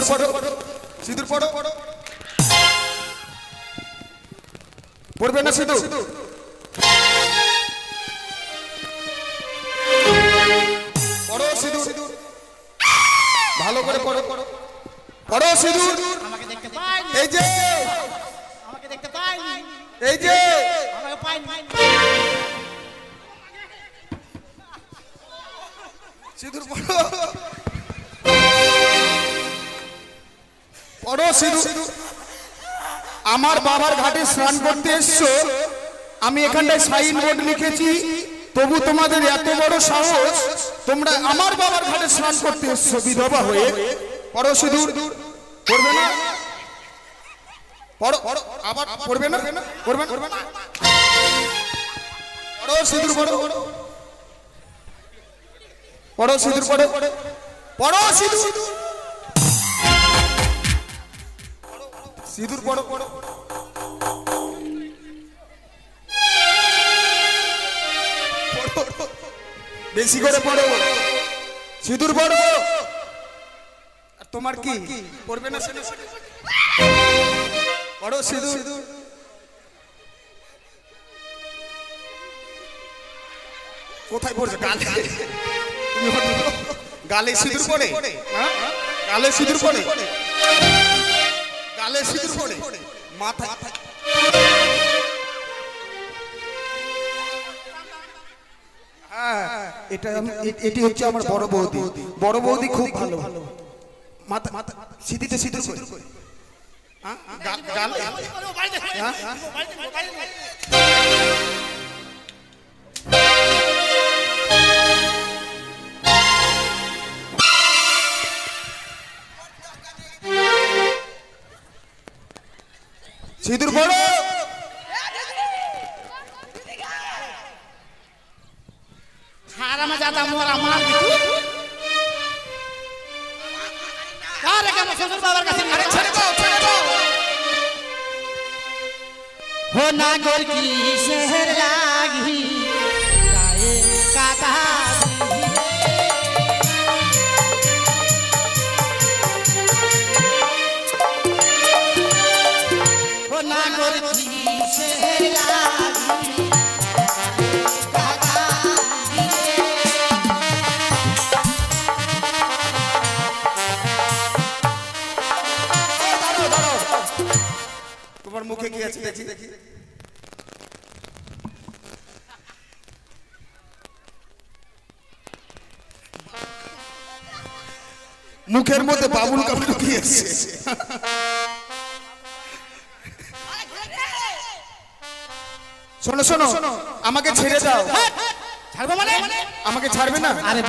সিঁদুর পড়ো সিঁদুর পড়ো পড়বে না সিঁদুর পড়ো সিঁদুর ভালো করে পড়ো পড়ো সিঁদুর আমাকে দেখতে পাইনি এই যে আমাকে দেখতে পাইনি এই যে আমাকে পাইনি সিঁদুর পড়ো পড়ো সিঁদুর আমার বাবার ঘাটে স্নান করতে এসছো আমি এখানটায় সাইন বোর্ড লিখেছি তবু তোমাদের এত বড় সাহস তোমরা আমার বাবার ঘাটে স্নান করতে এসছো বিধবা হয়ে পড়ো সিঁদুর পড়বে না পড়ো আবার পড়বে না পড়বে না পড়ো সিঁদুর পড়ো পড়ো সিঁদুর পড়ো পড়ো সিঁদুর সিঁদুর পড়ো পড়ো বেশি করে পড়ো সিঁদুর পড়ো আর তোমার কি পড়বে না পড়ো সিঁদুর কোথায় পড়ছো গালে তুমি গালে সিঁদুর পড়ে গালে সিঁদুর পড়ে গালে সিঁদুর পড়ে মাথা এটি হচ্ছে আমার বড় বৌদি খুব ভালো মাথা মাথা সিঁথিতে সিঁদুর করে সিঁদুর পড়ো হারামা জাদা মোরা মার দিতু আরে কেন শ্বশুর বাবার কাছে আরে ছেড়ে দাও हो नागोर की शहर लागी गाए काका हो नागोर की शहर लागी তোমার মুখে কি আছে দেখি মুখের মধ্যে বাবুল কাপ ঢুকিয়েছে শোনো শোনো আমাকে ছেড়ে দাও ছাড়বো মানে আমাকে ছাড়বে না আরে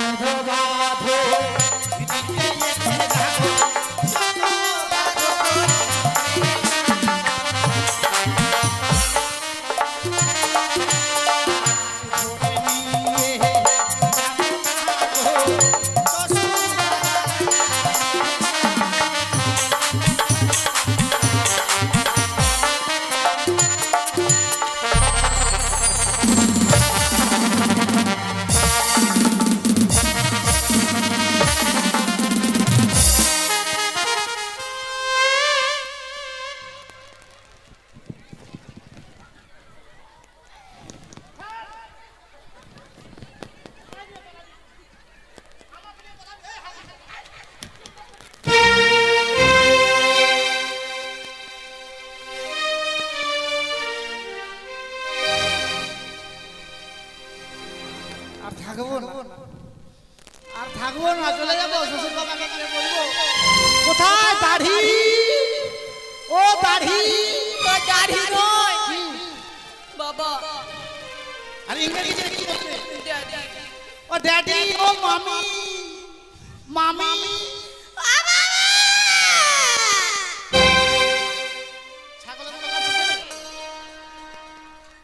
থাকবো না চলে যাবো শ্বশুর বাবাকে গিয়ে বলবো কোথায় দাড়ি ও দাড়ি দাড়ি নয় বাবা আরে ইংরেজিতে কি বলছে ও ড্যাডি ও মামি মামি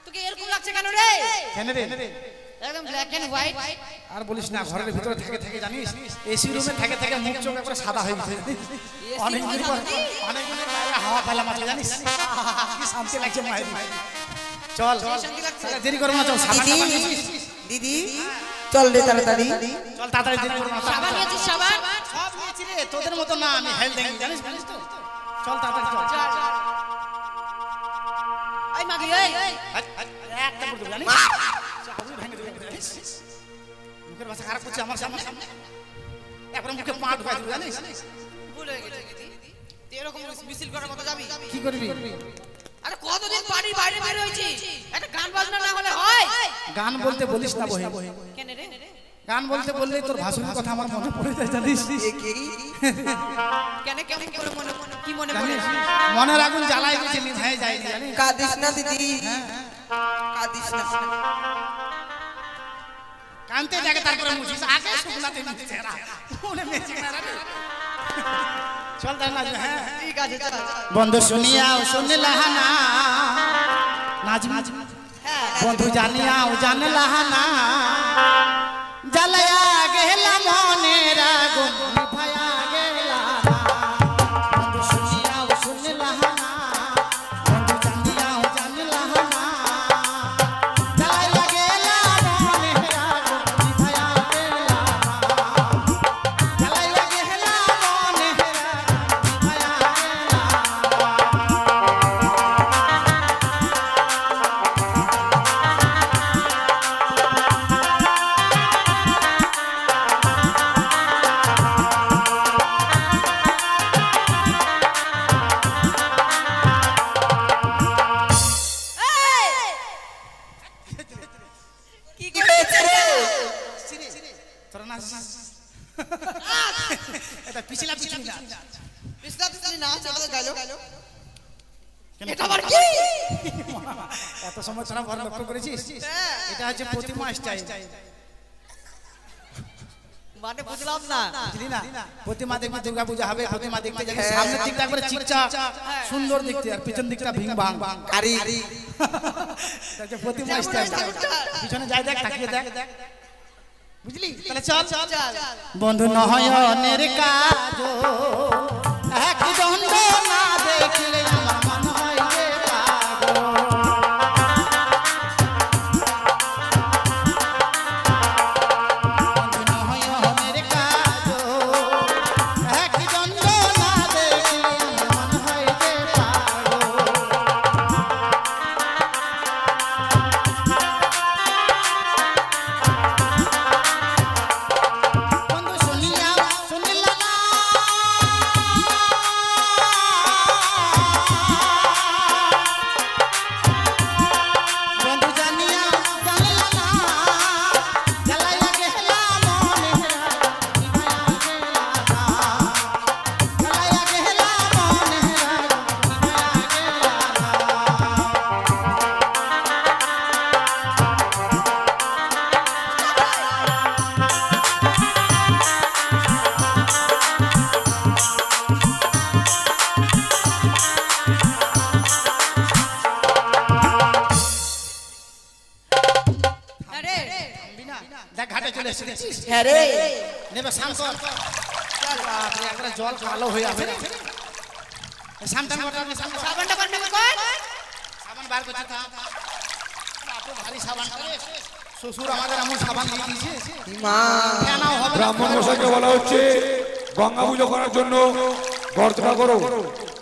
তোকে এরকম লাগছে কেন রে কেন রে একদম ব্ল্যাক এন্ড হোয়াইট আর বলিস না ঘরের ভিতরে থেকে জানিস এসি রুমে থেকে মুখ চোখ একবার সাদা হয়ে গেছে অনেকদিন বাইরে হাওয়া ফেলা মাত্র জানিস কি শান্তি লাগছে মায়ের চল দেরি করো না চল দিদি চল রে তাড়াতাড়ি চল তাড়াতাড়ি দেরি করো না সাবান নিয়েছিস সাবান সব নিয়েছি রে তোদের মতো না, আমি হেল দেখি জানিস জানিস তো। চল তাড়াতাড়ি চল। এই মাগি এই একটা করে দেবো জানিস, চাবুক ভেঙে দেবো জানিস। মুখের ভাষা খারাপ করছে আমার সামনে, এখন মুখে পা ঢুকাই দেবো জানিস। ভুল হয়ে গেছে দিদি, তুই এরকম মিছিল করার মতো যাবি? কি করবি? আরে কতদিন বাড়ির বাইরে বের হয়েছি, একটা গান বাজনা না হলে হয়? গান বলতে বলিস না বহে, কেন রে? গান বলতে বললেই তোর ভাষণের কথা আমার মনে পড়ে যায় জানিস। কেন কেমন করে মনে কি মনে পড়ে? জানিস, মনের আগুন জ্বালায় গেছে, নিভায় যায় জানিস। কাঁদিস না দিদি, কাঁদিস না। কানতে দেখে তারপরে মুছিস, আগে শুকনাতে মুছিস চেহারা মনে মেছে না রে। চল তাই না। হ্যাঁ ঠিক আছে চল। বন্ধু শুনিয়াও শুনলাহ না, নাজমি বন্ধু জানিয়াও জানলাহ না, জ্বালায়া গেলা মনের আগুন নিভায়া গেলা না। বন্ধু শুনিয়াও শুনলাহ না, বন্ধু জানিয়াও জানলাহ না, জ্বালায়া গেলা মনের আগুন নিভায়া গেলা না, জ্বালায়া গেলা মনের আগুন নিভায়া কি করেছে রে? তোরা নাচ। এটা পিছলা পিছলি না। বিস্তার বিস্তার না চলে গেল। এটা আবার কি? এত সময় তোরা বড় লক্ষ্য করেছিস? এটা হচ্ছে প্রতিমা স্টাইল। মানে বুঝলাম না। বুঝলি না? প্রতিমা দেখবি দুর্গা পূজা হবে, প্রতিমা দেখতে যাবি সামনের দিকটা একবারে চিকচাক সুন্দর দেখতে, আর পিছন দিকটা ভিং ভাং। আরে এটা হচ্ছে প্রতিমা স্টাইল। পিছনে যাই দেখ, তাকিয়ে দেখ, বুঝলি? তাহলে চল বন্ধু নয়নের কাজল এক দণ্ড না দেখলে আমার মন হয় যে পাগল। বন্ধু নয়নের কাজল এক দণ্ড না দেখলে আমার মন হয় যে পাগল। বন্ধু শুনিয়া শুনিলা না, বন্ধু জানিয়া জানিলা না, জ্বালাইয়া গেলা মনের আগুন নিভায়া গেলা না, জ্বালাইয়া গেলা মনের আগুন নিভায়া গেলা না। আরে দেখ ঘাটে চলে এসেছিস। হ্যাঁ রে, নেবে স্নান কর। বাপরে, একবারে জল কালো হয়ে আছে রে। সামটান কটা সাবান সাবানটা বার কর। সাবান বার করতে থাক। বাপরে ভারী সাবান রে। শ্বশুর আমাদের এমন সাবান দিয়ে দিয়েছে, মা কেনাও হবে না। ব্রাহ্মণ মশাইকে বলা হচ্ছে গঙ্গা পুজো করার জন্য গর্তটা করো।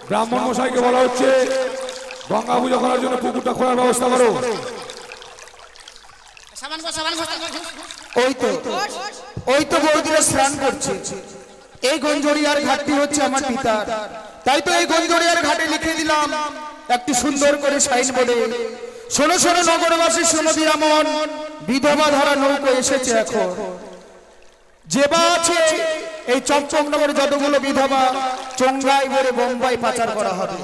ব্রাহ্মণ মশাইকে বলা হচ্ছে গঙ্গা পুজো করার জন্য পুকুরটা খোলার ব্যবস্থা করো। সাবান কর, সাবান কর। ওই তো বৌদিরা স্নান করছে। এই গঞ্জরিয়ার ঘাটটি হচ্ছে আমার পিতার, তাই তো এই গঞ্জরিয়ার ঘাটে লিখে দিলাম একটু সুন্দর করে সাইনবোর্ডে, শোনো শোনো নগরবাসী, শোনো বিরামন, বিধবা ধরা নৌকো এসেছে এখন। যে বা আছে এই চমচমনগরে যতগুলো বিধবা চঙ্গাই ভরে বোম্বাই পাচার করা হবে,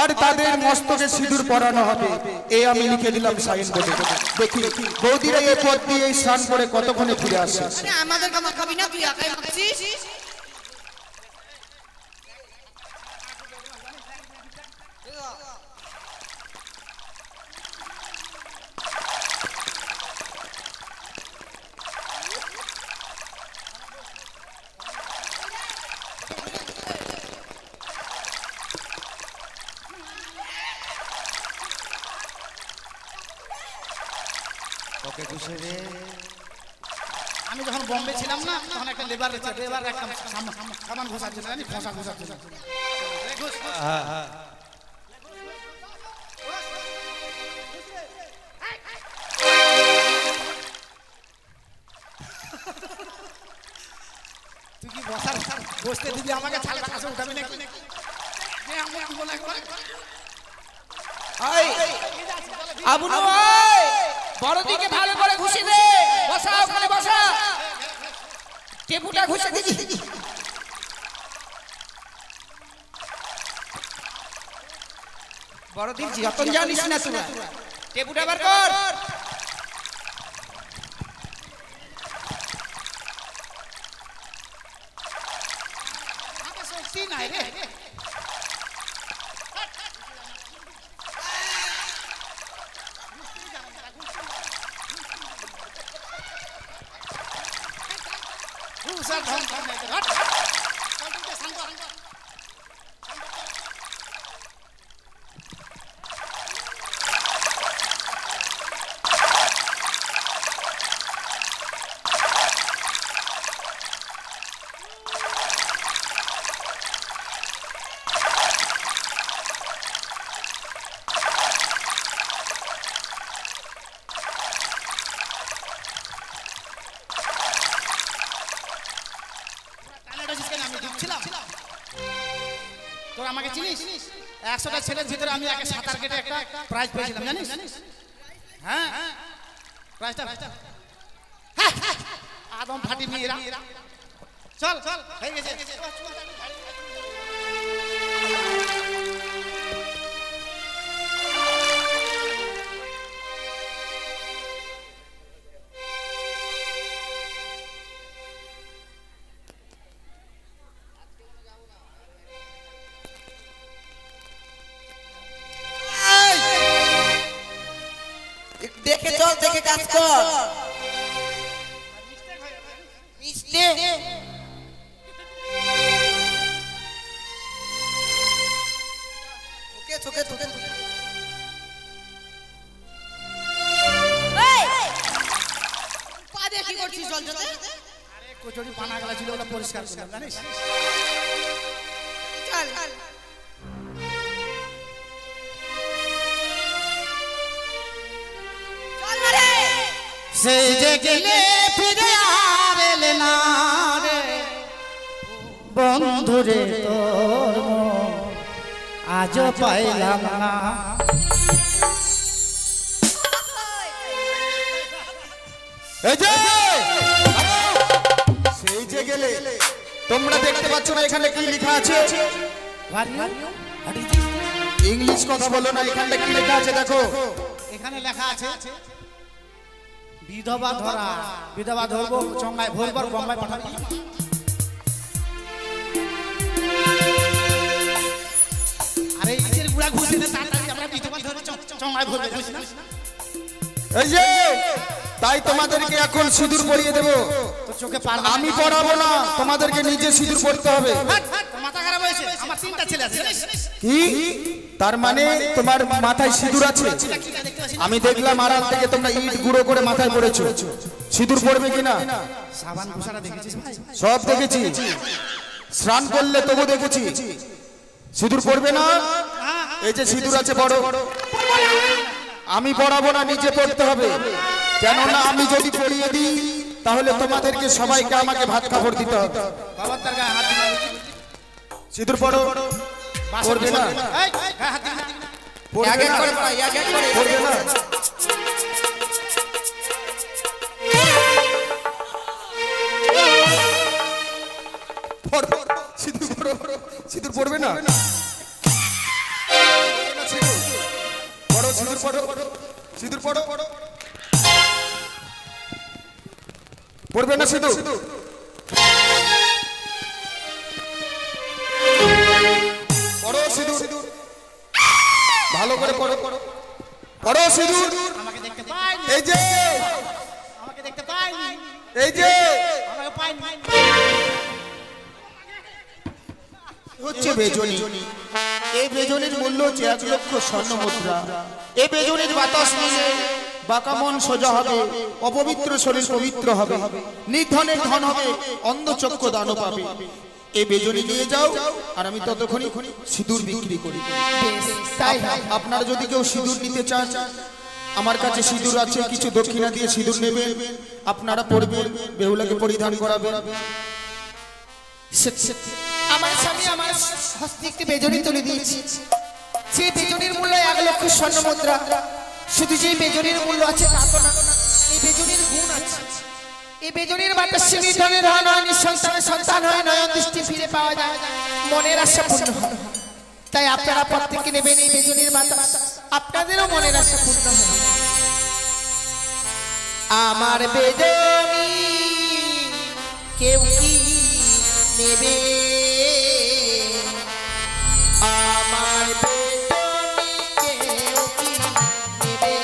আর তাদের মস্তকে সিঁদুর পরানো হবে। এই আমি লিখে দিলাম সাইনবোর্ডে। দেখি বৌদিরা এই পথ দিয়ে এই স্নান করে কতক্ষণে ফিরে আসে। আরে আমাদের কামা খাবি না, তুই একাই মাখছিস। আমি যখন বোম্বে ছিলাম না তখন একটা লেবার একটা সামান ঘোষার জন্য জানি ঘোষার জন্য তুই কি বসতে দিবি আমাকে ছালটা কাছে উঠাবি নাকি আবুল ভাই বড় দিকে ভালো করে ঘুষি দে বসা ওখানে বসা টেপুটা ঘুষে দিবি বড় দিন যতন জানিস না তুই টেপুটা বার কর শক্তি নাই রে স্যার ঢং ঢং নাই হট চল তুই শান্ত তোর আমাকে চিনিস 100টা ছেলের ভিতরে আমি আগে সাঁতার কেটে একটা প্রাইজ পেয়েছিলাম জানিস হ্যাঁ প্রাইজটা আদম ফাটি মেয়েরা চল চল হয়ে গেছে দেখে চল দেখে কাজ কর মিস্টে ওকে চোখে চোখে পা দিয়ে কি করছিস জল জলে আরে কচুরি পানা গলা ছিল ওটা পরিষ্কার করলাম জানিস চল সেই যে গেলে ফিরে আর এলে না রে বন্ধু রে তোর আজ পাইলাম না এই যে সেই যে গেলে তোমরা দেখতে পাচ্ছ না এখানে কি লেখা আছে ইংলিশ কথা বলো না এখানে কি লেখা আছে দেখো এখানে লেখা আছে বিধবা ধরা বিধবা ধরবো চঙ্গায় ভরবার বম্বাই পাঠাবো আরে ইটের গুড়া ঘুষে না তাড়াতাড়ি আমরা বিধবা ধরে চঙ্গায় ভরবে বুঝিস না এই যে তাই তোমাদেরকে এখন সিঁদুর পরিয়ে দেব তো চোখে পার আমি পড়াবো না তোমাদেরকে নিজে সিঁদুর পরতে হবে মাথা খারাপ হয়েছে আমার 3টা ছেলে আছে কি তার মানে তোমার মাথায় সিঁদুর আছে আমি দেখলাম আড়াল থেকে তোমরা ইট গুঁড়ো করে মাথায় পড়েছো সিঁদুর পড়বে কিনা সাবান ঘোষাটা দেখেছিস ভাই সব দেখেছি স্নান করলে তবু দেখেছি সিঁদুর পড়বে না এই যে সিঁদুর আছে বড় আমি পড়াবো না নিজে পড়তে হবে কেননা আমি যদি পড়িয়ে দিই তাহলে তোমাদেরকে সবাইকে আমাকে ভাত কাপড় দিতে হবে বাবার তার গায়ে হাত দিনা সিঁদুর পড়ো পড়বে না এই গায়ে হাত দিনা পড়বে এক এক না করে পড়া এক এক করে পড়বে না সিঁদুর পড়বে না পড়ো সিঁদুর পড়ো সিঁদুর পড়ো পড়বে না সিঁদুর পড়ো সিঁদুর ভালো করে পড়ো পড়ো সিঁদুর আমাকে দেখতে পাইনি এই যে আমাকে দেখতে পাইনি এই যে আমাকে পাইনি হচ্ছে বেজনি এই বেজনির মূল্য হচ্ছে 1 লক্ষ স্বর্ণ মুদ্রা এই বেজনির বাতাস নিয়ে বাঁকা মন সোজা হবে, অপবিত্র শরীর পবিত্র হবে, নির্ধনের ধন হবে, অন্ধচক্ষু দানও পাবে। এই বেজনি নিয়ে যাও, আর আমি ততক্ষণই সিঁদুর বিক্রি করি। তাই আপনারা যদি কেউ সিঁদুর নিতে চান, আমার কাছে সিঁদুর আছে, কিছু দক্ষিণা দিয়ে সিঁদুর নেবেন, আপনারা পরবেন, বেহুলাকে পরিধান করাবেন। আমার স্বামী আমার হস্তে একটি বেজনি তুলে দিয়েছে। সেই বেজনির মূল্য 1 লক্ষ স্বর্ণ মুদ্রা। শুধু যেই বেজনির মূল্য আছে তা তো না, এই বেজনির গুণ আছে। এই বেজনির বাতাসে নিধনের হয়, নয় নিঃসন্তানের সন্তান হয়, নয়ন দৃষ্টি ফিরে পাওয়া যায়, মনের আশা পূর্ণ হয়। তাই আপনারা প্রত্যেকে নেবেন এই বেজনির বাতাস, আপনাদেরও মনের আশা পূর্ণ হবে। আমার বেজনি কেউ কি নেবে? আমার বেজনি কেউ কি নেবে?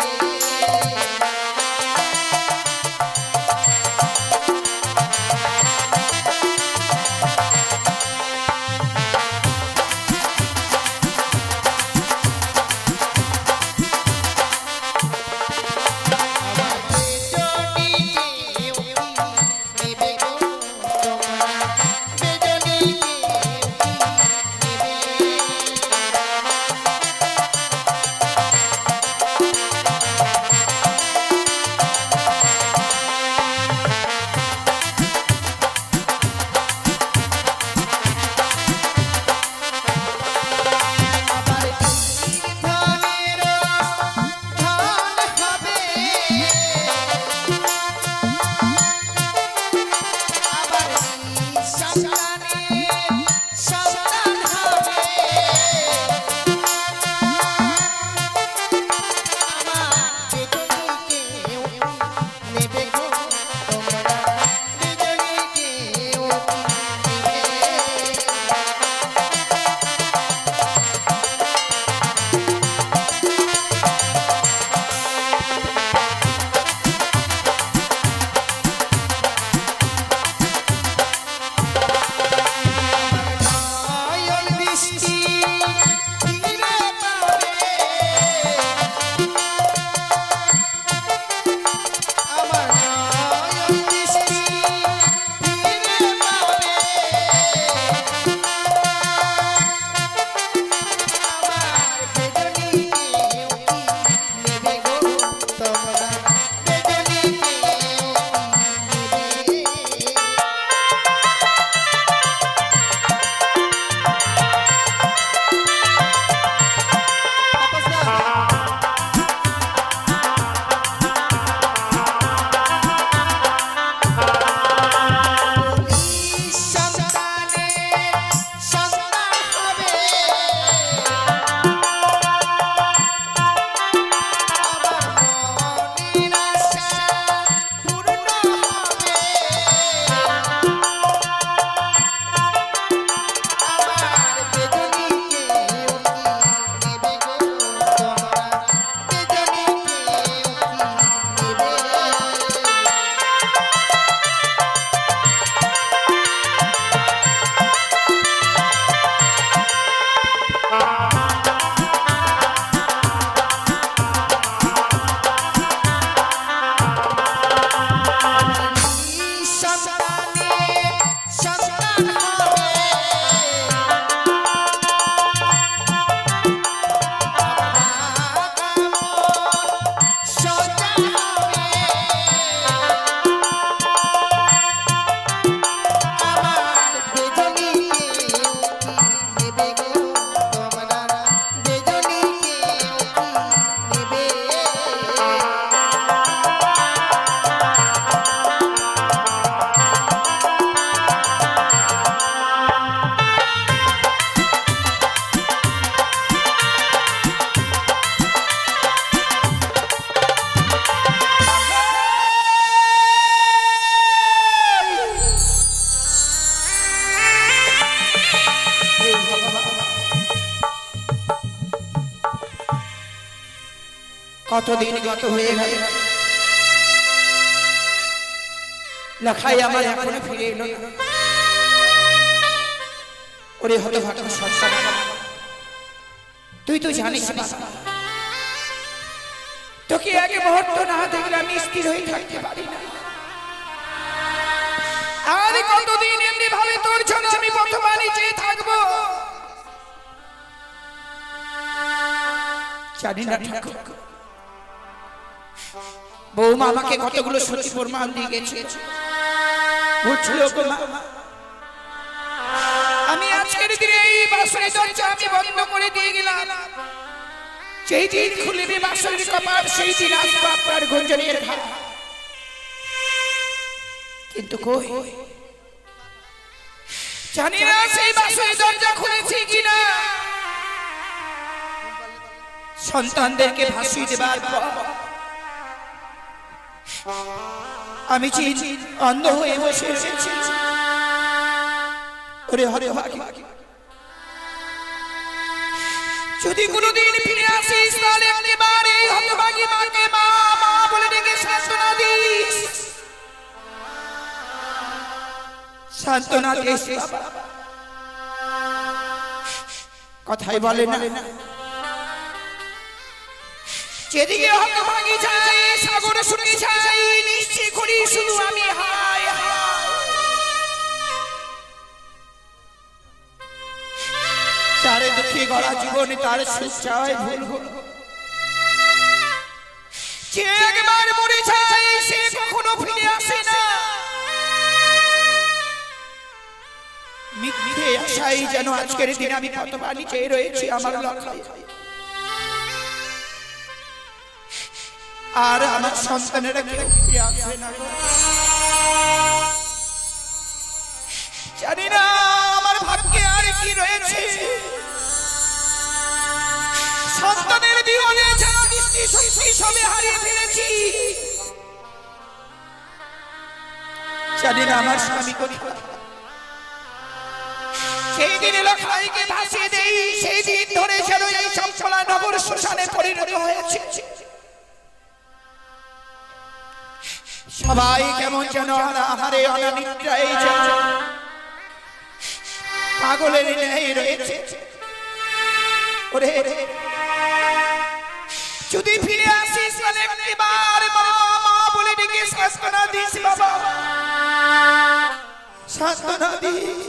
কতদিন গত হয়ে গেল, লেখাই আমার এখনো ফিরে এলো না। ওরে হতভাগ্য সন্তান, তুই তো জানিস বাবা, তোকে এক মুহূর্ত না দেখলে আমি স্থির হয়ে থাকতে পারি না। আর কতদিন এমনি ভাবে তোর জন্য আমি বর্তমানে চেয়ে থাকবো জানি না ঠাকুর। বৌমা আমাকে কতগুলো সত্যি প্রমাণ দিয়ে গেছে, বুঝলো গো মা? আমি আজকের দিনে এই বাসনের দরজা আমি বন্ধ করে দিয়ে গেলাম। যেই দিন খুলবে বাসনের কপাট সেই দিন আসবো আপনার গুঞ্জনের ঘাট। কিন্তু কই জানি না সেই বাসনের দরজা খুলেছি কিনা। সন্তানদেরকে ভাসিয়ে দেবার পর আমি অন্ধ হয়ে বসে এসেছি। ওরে হরে ভাগি, যদি কোনোদিন ফিরে আসিস তাহলে একেবারে হতভাগী মাকে মা মা বলে ডেকে সান্ত্বনা দিস, সান্ত্বনা দিস। কথাই বলে না, যেদিকে হতভাগী যাই সাগরে শুনে যাই নিশ্চয় করি শুধু আমি হায় হায়। চারে দুঃখী গড়া জীবনে তার সুখ চায় ভুল ভুল। যে একবার মরে যায় সে কখনো ফিরে আসে না। মিথ্যে আশাই যেন আজকের দিন আমি কতবার নিচে রয়েছি আমার লক্ষ্য। আর আমার সন্তানেরা কেউ ফিরে আসবে না। জানি না আমার ভাগ্যে আর কি রয়েছে। সন্তানের জীবনে যারা দৃষ্টি শক্তি সবে হারিয়ে ফেলেছি। জানি না আমার স্বামী কোথায়। সেই দিন লখাইকে ভাসিয়ে দেই, সেই দিন ধরে যেন এই সম্পলা নগর শ্মশানে পরিণত হয়েছে। সবাই কেমন যেন আহারে অনানিদ্রায় যেন পাগলের ন্যায় রয়েছে। ওরে যদি ফিরে আসিস তাহলে একবার মা মা বলে ডেকে সান্ত্বনা দিস বাবা, সান্ত্বনা দিস।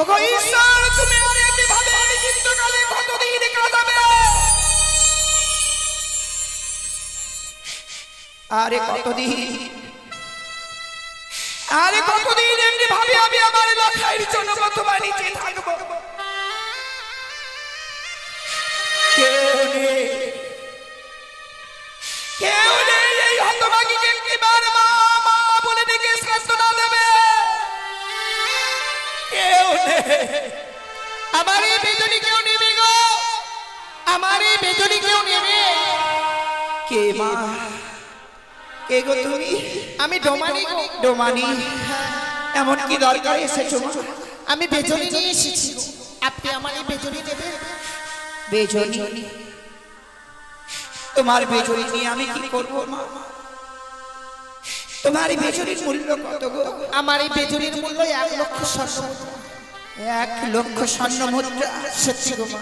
ওগো ঈশ্বর, তুমি আর এভাবে কিন্তু কালে কতদিন কাটাবে? আরে কতদিন এমনি ভাবে আমি আমার লক্ষ্যের জন্য কতবার নিচে থাকবো? কেউ নেই এই হতভাগীকে একটিবার মা মা বলে ডেকে সান্ত্বনা দেবে? কেউ নেই। আমার এই বেদনী কেউ নেবে গো, আমার এই বেদনী কেউ নেবে? কে মা? কে গো তুমি? আমি ডোমানি গো। ডোমানি, এমন কি দরকার এসেছো? আমি বেজনী নিয়ে এসেছি, আপনি আমার এই বেজনী দেবেন? বেজনী? তোমার বেজনী নিয়ে আমি কি করবো মা? তোমার এই বেজনীর মূল্য কত গো? আমার এই বেজনীর মূল্য 1 লক্ষ স্বর্ণ মুদ্রা। 1 লক্ষ স্বর্ণ মুদ্রা? সত্যি গো মা,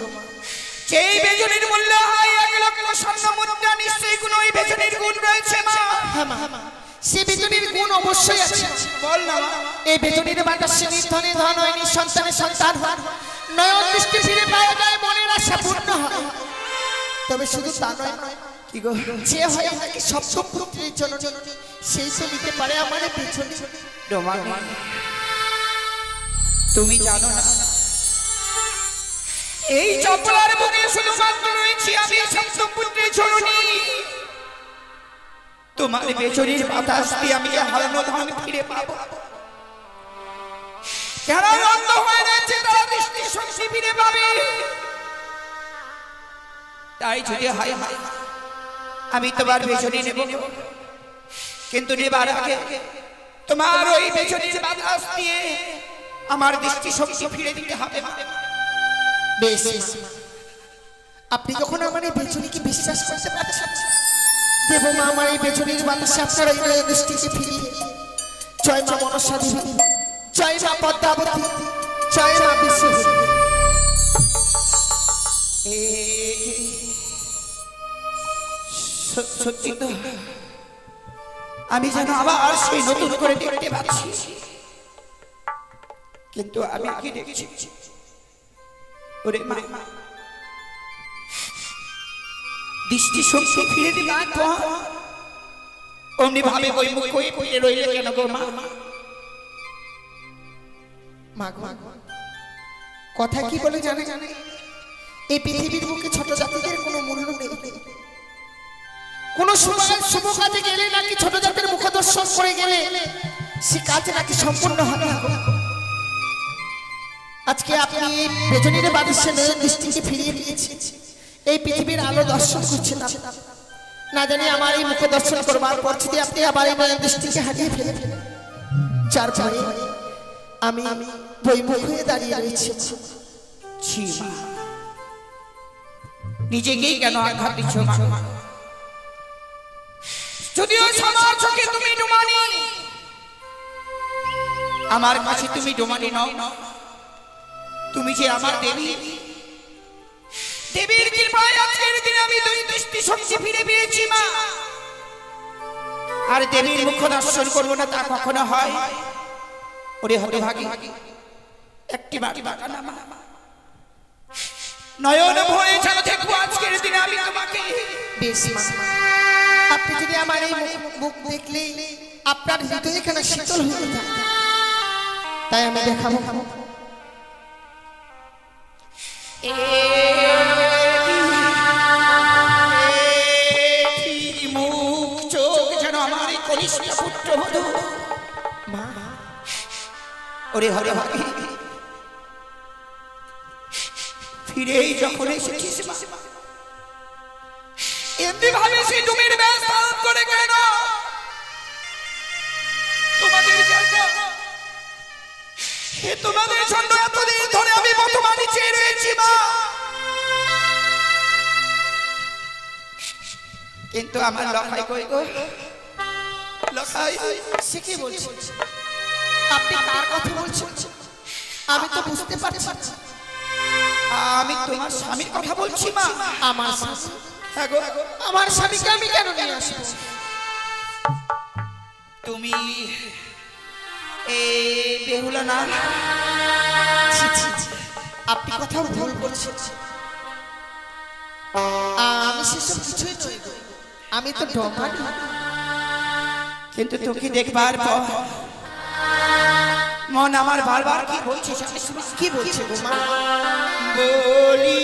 যেই বেজনীর মূল্য হয় 1 লক্ষ স্বর্ণ মুদ্রা, নিশ্চয়ই কোনো এই বেজনীর গুণ রয়েছে মা। হ্যাঁ মা, সে বেজনীর গুণ অবশ্যই আছে। বল না মা। এই বেজনীর বাতাসে নিধনে ধন হয়, নিঃসন্তানে সন্তান হয়, নয়ন দৃষ্টি ফিরে পাওয়া যায়, মনের আশা পূর্ণ হয়। তবে শুধু তা নয়, কি গো, যে হয় নাকি সপ্তপুত্রের জননী, সেই তো নিতে পারে আমার এই বেজনী। তুমি জানো না, এই চপলার বুকে শুধুমাত্র রয়েছি আমি সপ্তপুত্রের জননী। তোমার বেজনীর বাতাস দিয়ে আমি হারানো ধন ফিরে পাবো। যারা অন্ধ হয়ে রয়েছে তারা দৃষ্টি শক্তি ফিরে পাবে। তাই যদি হয় আমি তোমার বেজনী নেব, কিন্তু নেবার আগে তোমার ওই বেজনীর বাতাস দিয়ে আমার দৃষ্টি শক্তি ফিরে দিতে হবে। বেশ, আপনি যখন আমার এই বেজনীকে বিশ্বাস করতে পারছেন, দেব মা আমার এই বেজনীর বাতাসে আপনার ওই দৃষ্টিকে ফিরিয়ে। জয় মা মনসা দেবী, জয় মা পদ্মাবতী, জয় মা বিশ্বদেবী। সত্যি তো আমি যেন আবার সেই নতুন করে দেখতে পাচ্ছি, কিন্তু আমি কি দেখছি? ওরে মা, দৃষ্টি শক্তি ফিরে দিবা তো অমনি ভাবে ওই মুখ কই রইলে কেন গো মা? মা কথা কি বলে জানে? এই পৃথিবীর বুকে ছোট জাতিদের কোনো মূল্য নেই। কোন শুভ কাজে গেলে নাকি ছোট জাতির মুখ দর্শন করে গেলে সে কাজ নাকি সম্পূর্ণ হবে না। আজকে আপনি বেজনীর বাতাসে দৃষ্টিকে ফিরিয়ে দিয়েছেন, এই পৃথিবীর আলো দর্শন করছেন। না জানি আমার এই মুখ দর্শন করবার পর যদি আপনি আবার এই দৃষ্টিকে হারিয়ে ফেলেন, যার ফলে আমি বইমুখ হয়ে দাঁড়িয়ে রয়েছি। নিজেকেই কেন আঘাত দিচ্ছ মা? যদিও সবার চোখে তুমি ডোমানি, আমার কাছে তুমি ডোমানি নও। তুমি যে আমার দেবী, দেবীর কৃপায় আজকের দিনে আমি দুই দৃষ্টি শক্তি ফিরে পেয়েছি মা। আর দেবীর মুখ দর্শন করবো না তা কখনো হয়? ওরে হতভাগী, একটি বাড়ি বাঁকা না মা, নয়ন ভরে যেন দেখবো আজকের দিনে আমি তোমাকে। বেশ মা, আপনি যদি আমার এই মুখ দেখলে আপনার হৃদয় এখানে শীতল হয়ে যায়, তাই আমি দেখাবো। মুখ চোখ যেন আমার এই কনিষ্ঠ পুত্র বধূ মা। ওরে হরে হরে, ফিরেই যখন এসেছিস মা, এমনি ভাবে সেই ডুমির বেশ পালন করে কেন? তোমাদের তোমাদের জন্য এতদিন ধরে আমি বর্তমানে চেয়ে রয়েছি মা, কিন্তু আমার লখাই কই গো? লখাই সে কি বলছে? আপনি কার কথা বলছেন? আমি তো বুঝতে পারছি। আমি তোমার স্বামীর কথা বলছি মা। আমার স্বামী? হ্যাঁ গো, আমার স্বামীকে আমি কেন নিয়ে আসবো? তুমি এই বেহুলা না? আপনি কোথাও ভুল করছেন। আমি সেসব কিছুই নই গো। আমি তো ডমা। কিন্তু তোকে দেখবার পর মন আমার বারবার কি বলছে কি বলছে গো মা? বলি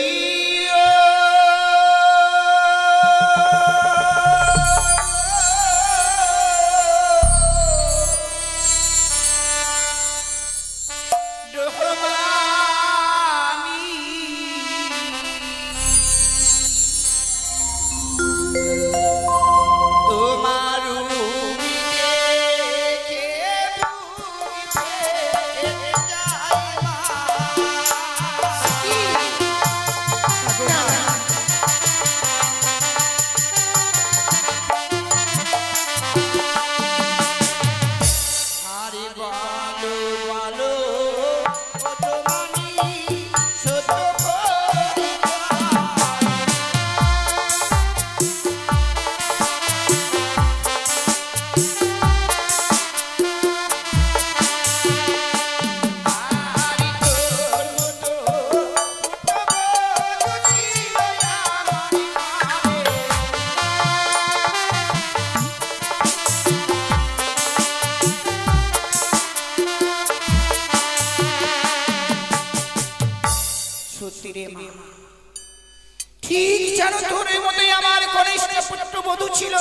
ঠিক যেন তোর মতোই আমার কনিষ্ঠ পুত্রবধূ ছিল।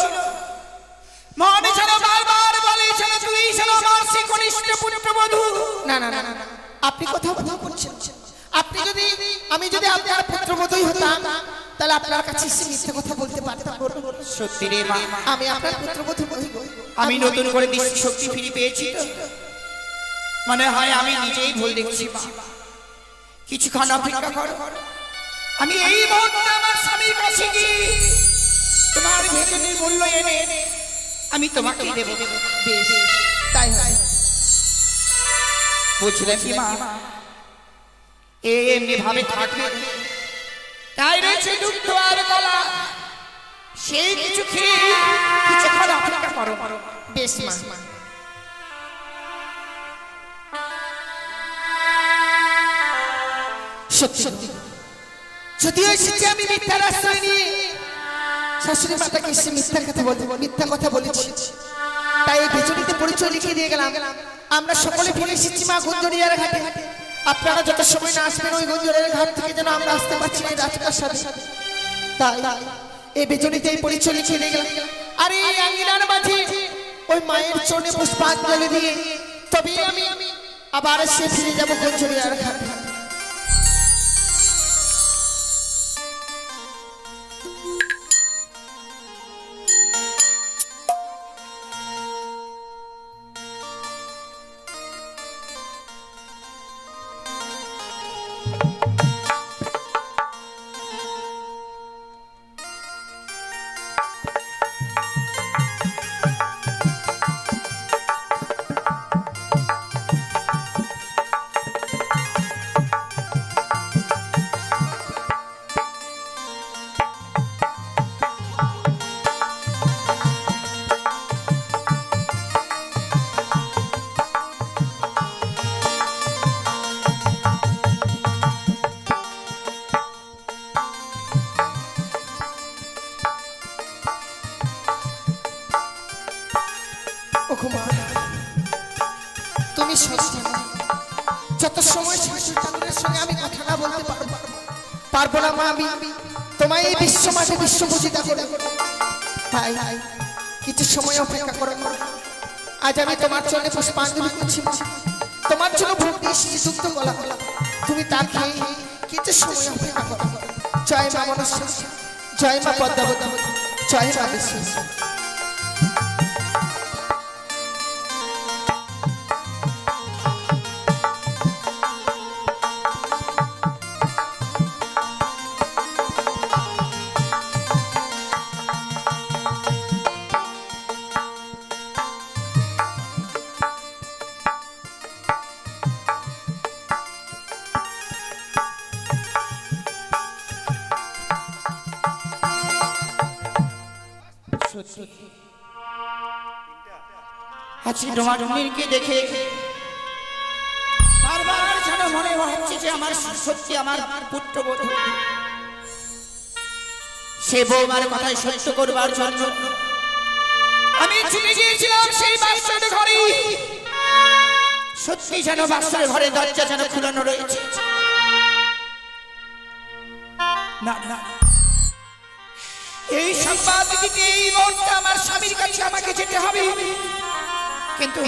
মনে যেন বারবার বলেছিল তুই যেন আমার সেই কনিষ্ঠ পুত্রবধূ। না না না না, আপনি কোথাও ভুল করছেন। আপনি যদি আমি যদি আপনার পুত্রবধূই হতাম তাহলে আপনার কাছে এসে মিথ্যে কথা বলতে পারতাম। সত্যি রে মা, আমি আপনার পুত্রবধূ নই গো। আমি নতুন করে দৃষ্টি শক্তি ফিরে পেয়েছি তো। মনে হয় আমি নিজেই ভুল দেখছি। কিছুক্ষণ অপেক্ষা করো, আমি এই মুহূর্তে আমার স্বামীর কাছে গিয়ে তোমার ভেতরের মূল্য এনে আমি তোমাকে দেব। বেশ, তাই হয়। বুঝলেন কি মা, এমনি ভাবে থাকবে তাই রয়েছে দুগ্ধ আর কলা, সেই কিছু খেয়ে কিছুক্ষণ অপেক্ষা করো। বেশ মা। সত্যি সত্যি যদিও এসেছি আমি মিথ্যার আশ্রয় নিয়ে, শাশুড়ি মাতাকে এসে মিথ্যা কথা বলেছি, তাই এই বেচনিতে পরিচয় লিখে দিয়ে গেলাম। আমরা সকলে ফিরে এসেছি মা গুঞ্জরিয়ার ঘাটে। আপনারা যত সময় না আসবেন ওই গুঞ্জরিয়ার ঘাট থেকে যেন আমরা আসতে পারছি না রাজকার সাথে। তাই এই বেচনিতে এই পরিচয় লিখে দিয়ে গেলাম। আর এই আঙ্গিনার মাঝে ওই মায়ের চরণে পুষ্পাঞ্জলি দিয়ে তবে আমি আবার সে ফিরে যাবো গুঞ্জরিয়ার ঘাটে। তুমি যত সময় ঠাকুরের সঙ্গে আমি কথা না বলতে পারবো না মা, আমি তোমায় এই বিশ্ব মাঝে বিশ্ব পূজিতা করে ভাই কিছু সময় অপেক্ষা করো। আজ আমি তোমার জন্য পুষ্পাঞ্জলি করছি, তোমার জন্য ভোগ দিয়েছি যুক্ত কলা, তুমি তা খেয়ে কিছু সময় অপেক্ষা করো। জয় মা মনসা, জয় মা পদ্মাবতী, জয় মা বিশ্বেশ্বর। আজকে তোমার কে দেখে বারবার যেন মনে হচ্ছে যে আমার সত্যি আমার পুত্রবধূ, সে বৌমার কথায় সত্য করবার জন্য আমি ছুটে গিয়েছিলাম সেই বাসর ঘরে। সত্যি যেন বাসর ঘরে দরজা যেন খুলানো রয়েছে। না না, এই সংবাদ দিতে এই মুহূর্তে আমার স্বামীর কাছে আমাকে যেতে হবে। কিন্তু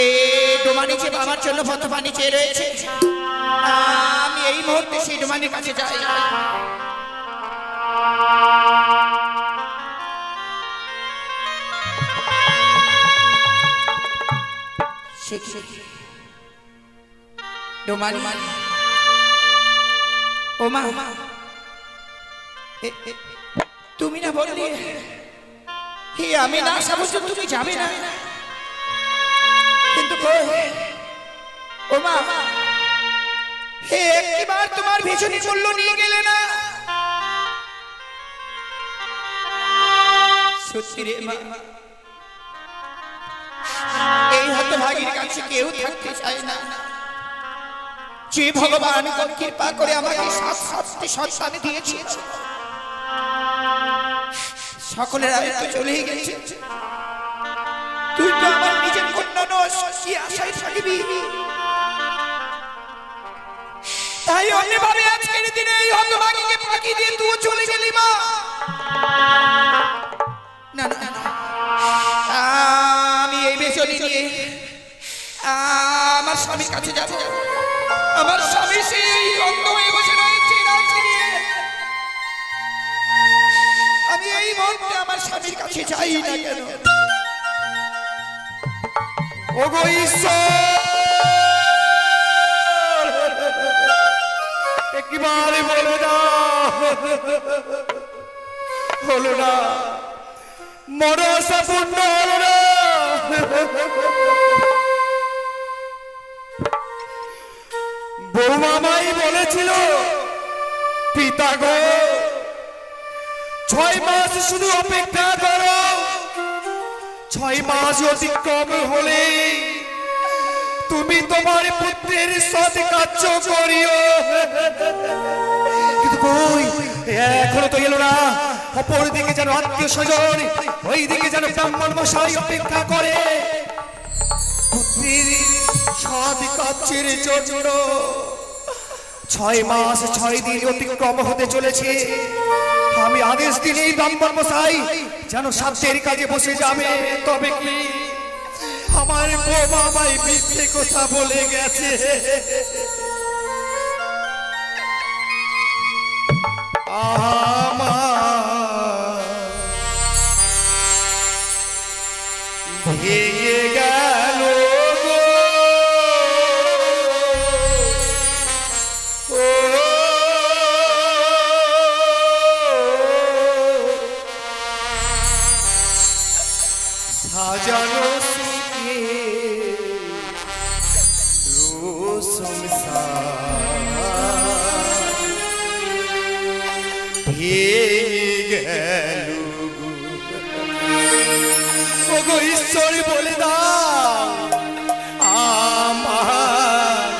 এই ডোমানি যে আমার জন্য পথপানি চেয়ে রয়েছে, আমি এই মুহূর্তে সেই ডোমানির কাছে যাই। ডোমানি, ও মা, তুমি না বললি আমি না আসা পর্যন্ত তুমি যাবে না? কিন্তু ও মা, একবার তোমার ভীষণই মূল্য নিয়ে গেলে না? সত্যি রে মা, এই হতভাগীর কাছে কেউ থাকতে চায় না। যে ভগবান কৃপা করে আমাকে সাতটি সন্তান দিয়েছে, সকলের আয়ত্ত চলেই গেছে। তুই তো আমার নিজের কন্যা নস, কি আশায় থাকবি? তাই অন্যভাবে আজকের দিনে এই হতভাগীকে ফাঁকি দিয়ে তুই চলে গেলি মা। না না, আমি এই বেচনি নিয়ে আমার স্বামীর কাছে যাব। আমার স্বামী সেই অন্ধ হয়ে বসে রয়েছে, আমি এই মুহূর্তে আমার স্বামীর কাছে যাই না কেন? ওগো ঈশ্বর, একবারে বলো না, হলো না, মনসা পূর্ণ হলো না। বৌমামাই বলেছিল, পিতা গো 6 মাস শুধু অপেক্ষা করো, 6 মাস অতিক্রম হলে তুমি তোমার পুত্রের সৎ কার্য করিও। কিন্তু কই, এখনো তো এলো না। অপর দিকে যেন আত্মীয় স্বজন, ওই দিকে যেন ব্রাহ্মণ মশাই অপেক্ষা করে পুত্রের সৎ কার্যের জন্য। 6 মাস 6 দিন অতিক্রম হতে চলেছে। আমি আদেশ দিলেই ব্রাহ্মণ মশাই যেন সাধ্যের কাজে বসে যাবে। তবে কি আমার বৌমা আমায় মিথ্যে কথা বলে গেছে। ভেঙে গেল সাজানো ঈশ্বর বলে দাও আমার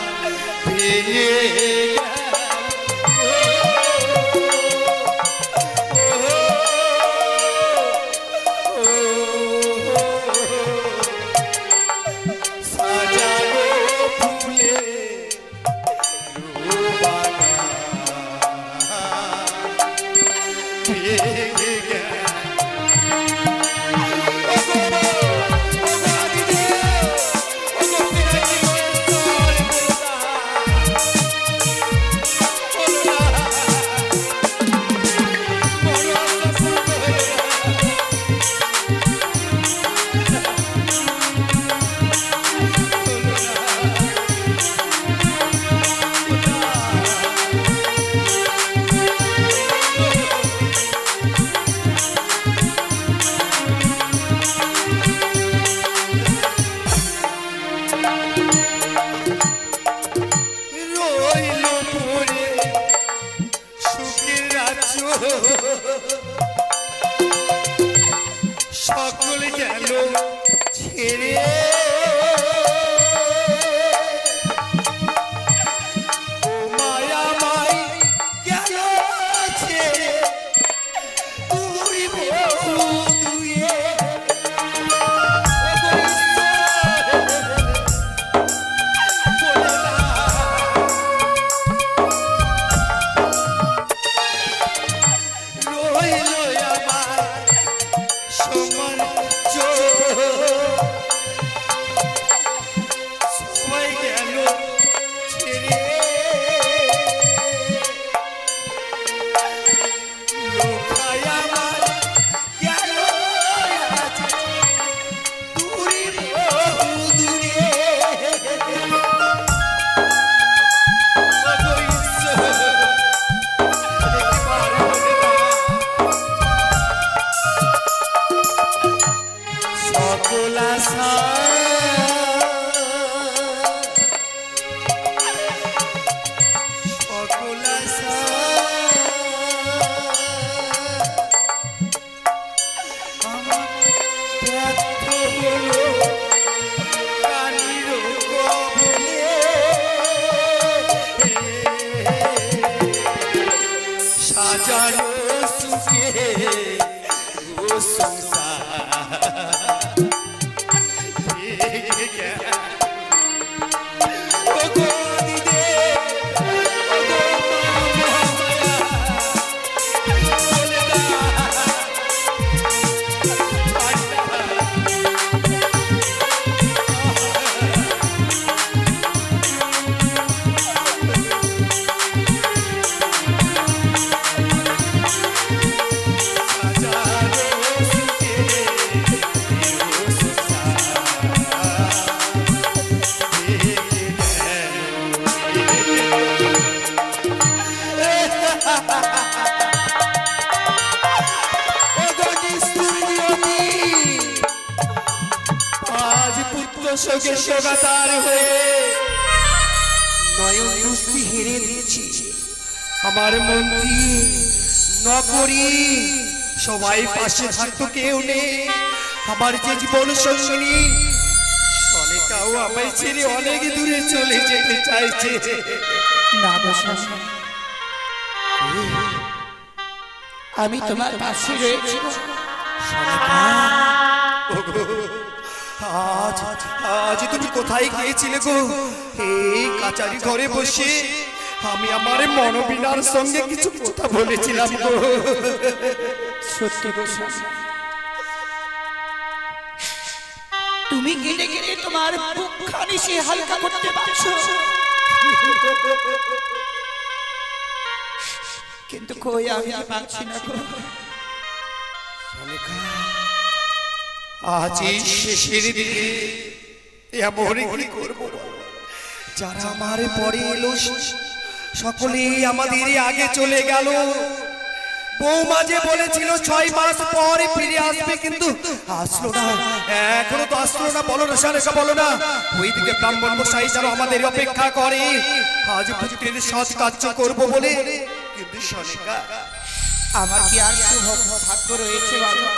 ভেঙে সাজানো ফুলে ভেঙে গেল। সকল গেল ছেড়ে আজ পুত্র শোকে শোকাতার হয়ে নয়ন দুস্তি হেরে দিয়েছি। আমার মন্ত্রী নগরী সবাই পাশে থাকতো, কেউ নেই। আমার যে জীবন সঙ্গিনী অনেকাও আমায় ছেড়ে অনেক দূরে চলে যেতে চাইছে। না গো স্বামী, আমি তোমার পাশে রয়েছি। আজ আজ তুমি কোথায় গিয়েছিলে গো? এই কাচারি ঘরে বসে আমি আমার মনোবিনার সঙ্গে কিছু কথা বলেছিলাম গো। সত্যি গো স্বামী, তুমি কেটে কেটে তোমার বুকখানি সে হালকা করতে পারছো, কিন্তু কই আমি পাচ্ছি না গো। আজ এই শেষের দিকে এমন কি করব? যারা আমার পরে এলো সকলেই আমাদের আগে চলে গেল। বৌমা যে বলেছিল 6 মাস পরে ফিরে আসবে, কিন্তু আসলো না। এখনো তো আসলো না। বলো না সারেকা, বলো না। ওইদিকে ব্রাহ্মণ মশাই যেন আমাদের অপেক্ষা করে আজ পুত্রের সৎ কার্য করবো বলে। কিন্তু সারেকা, আমার কি আর ভাগ্য রয়েছে বাবা?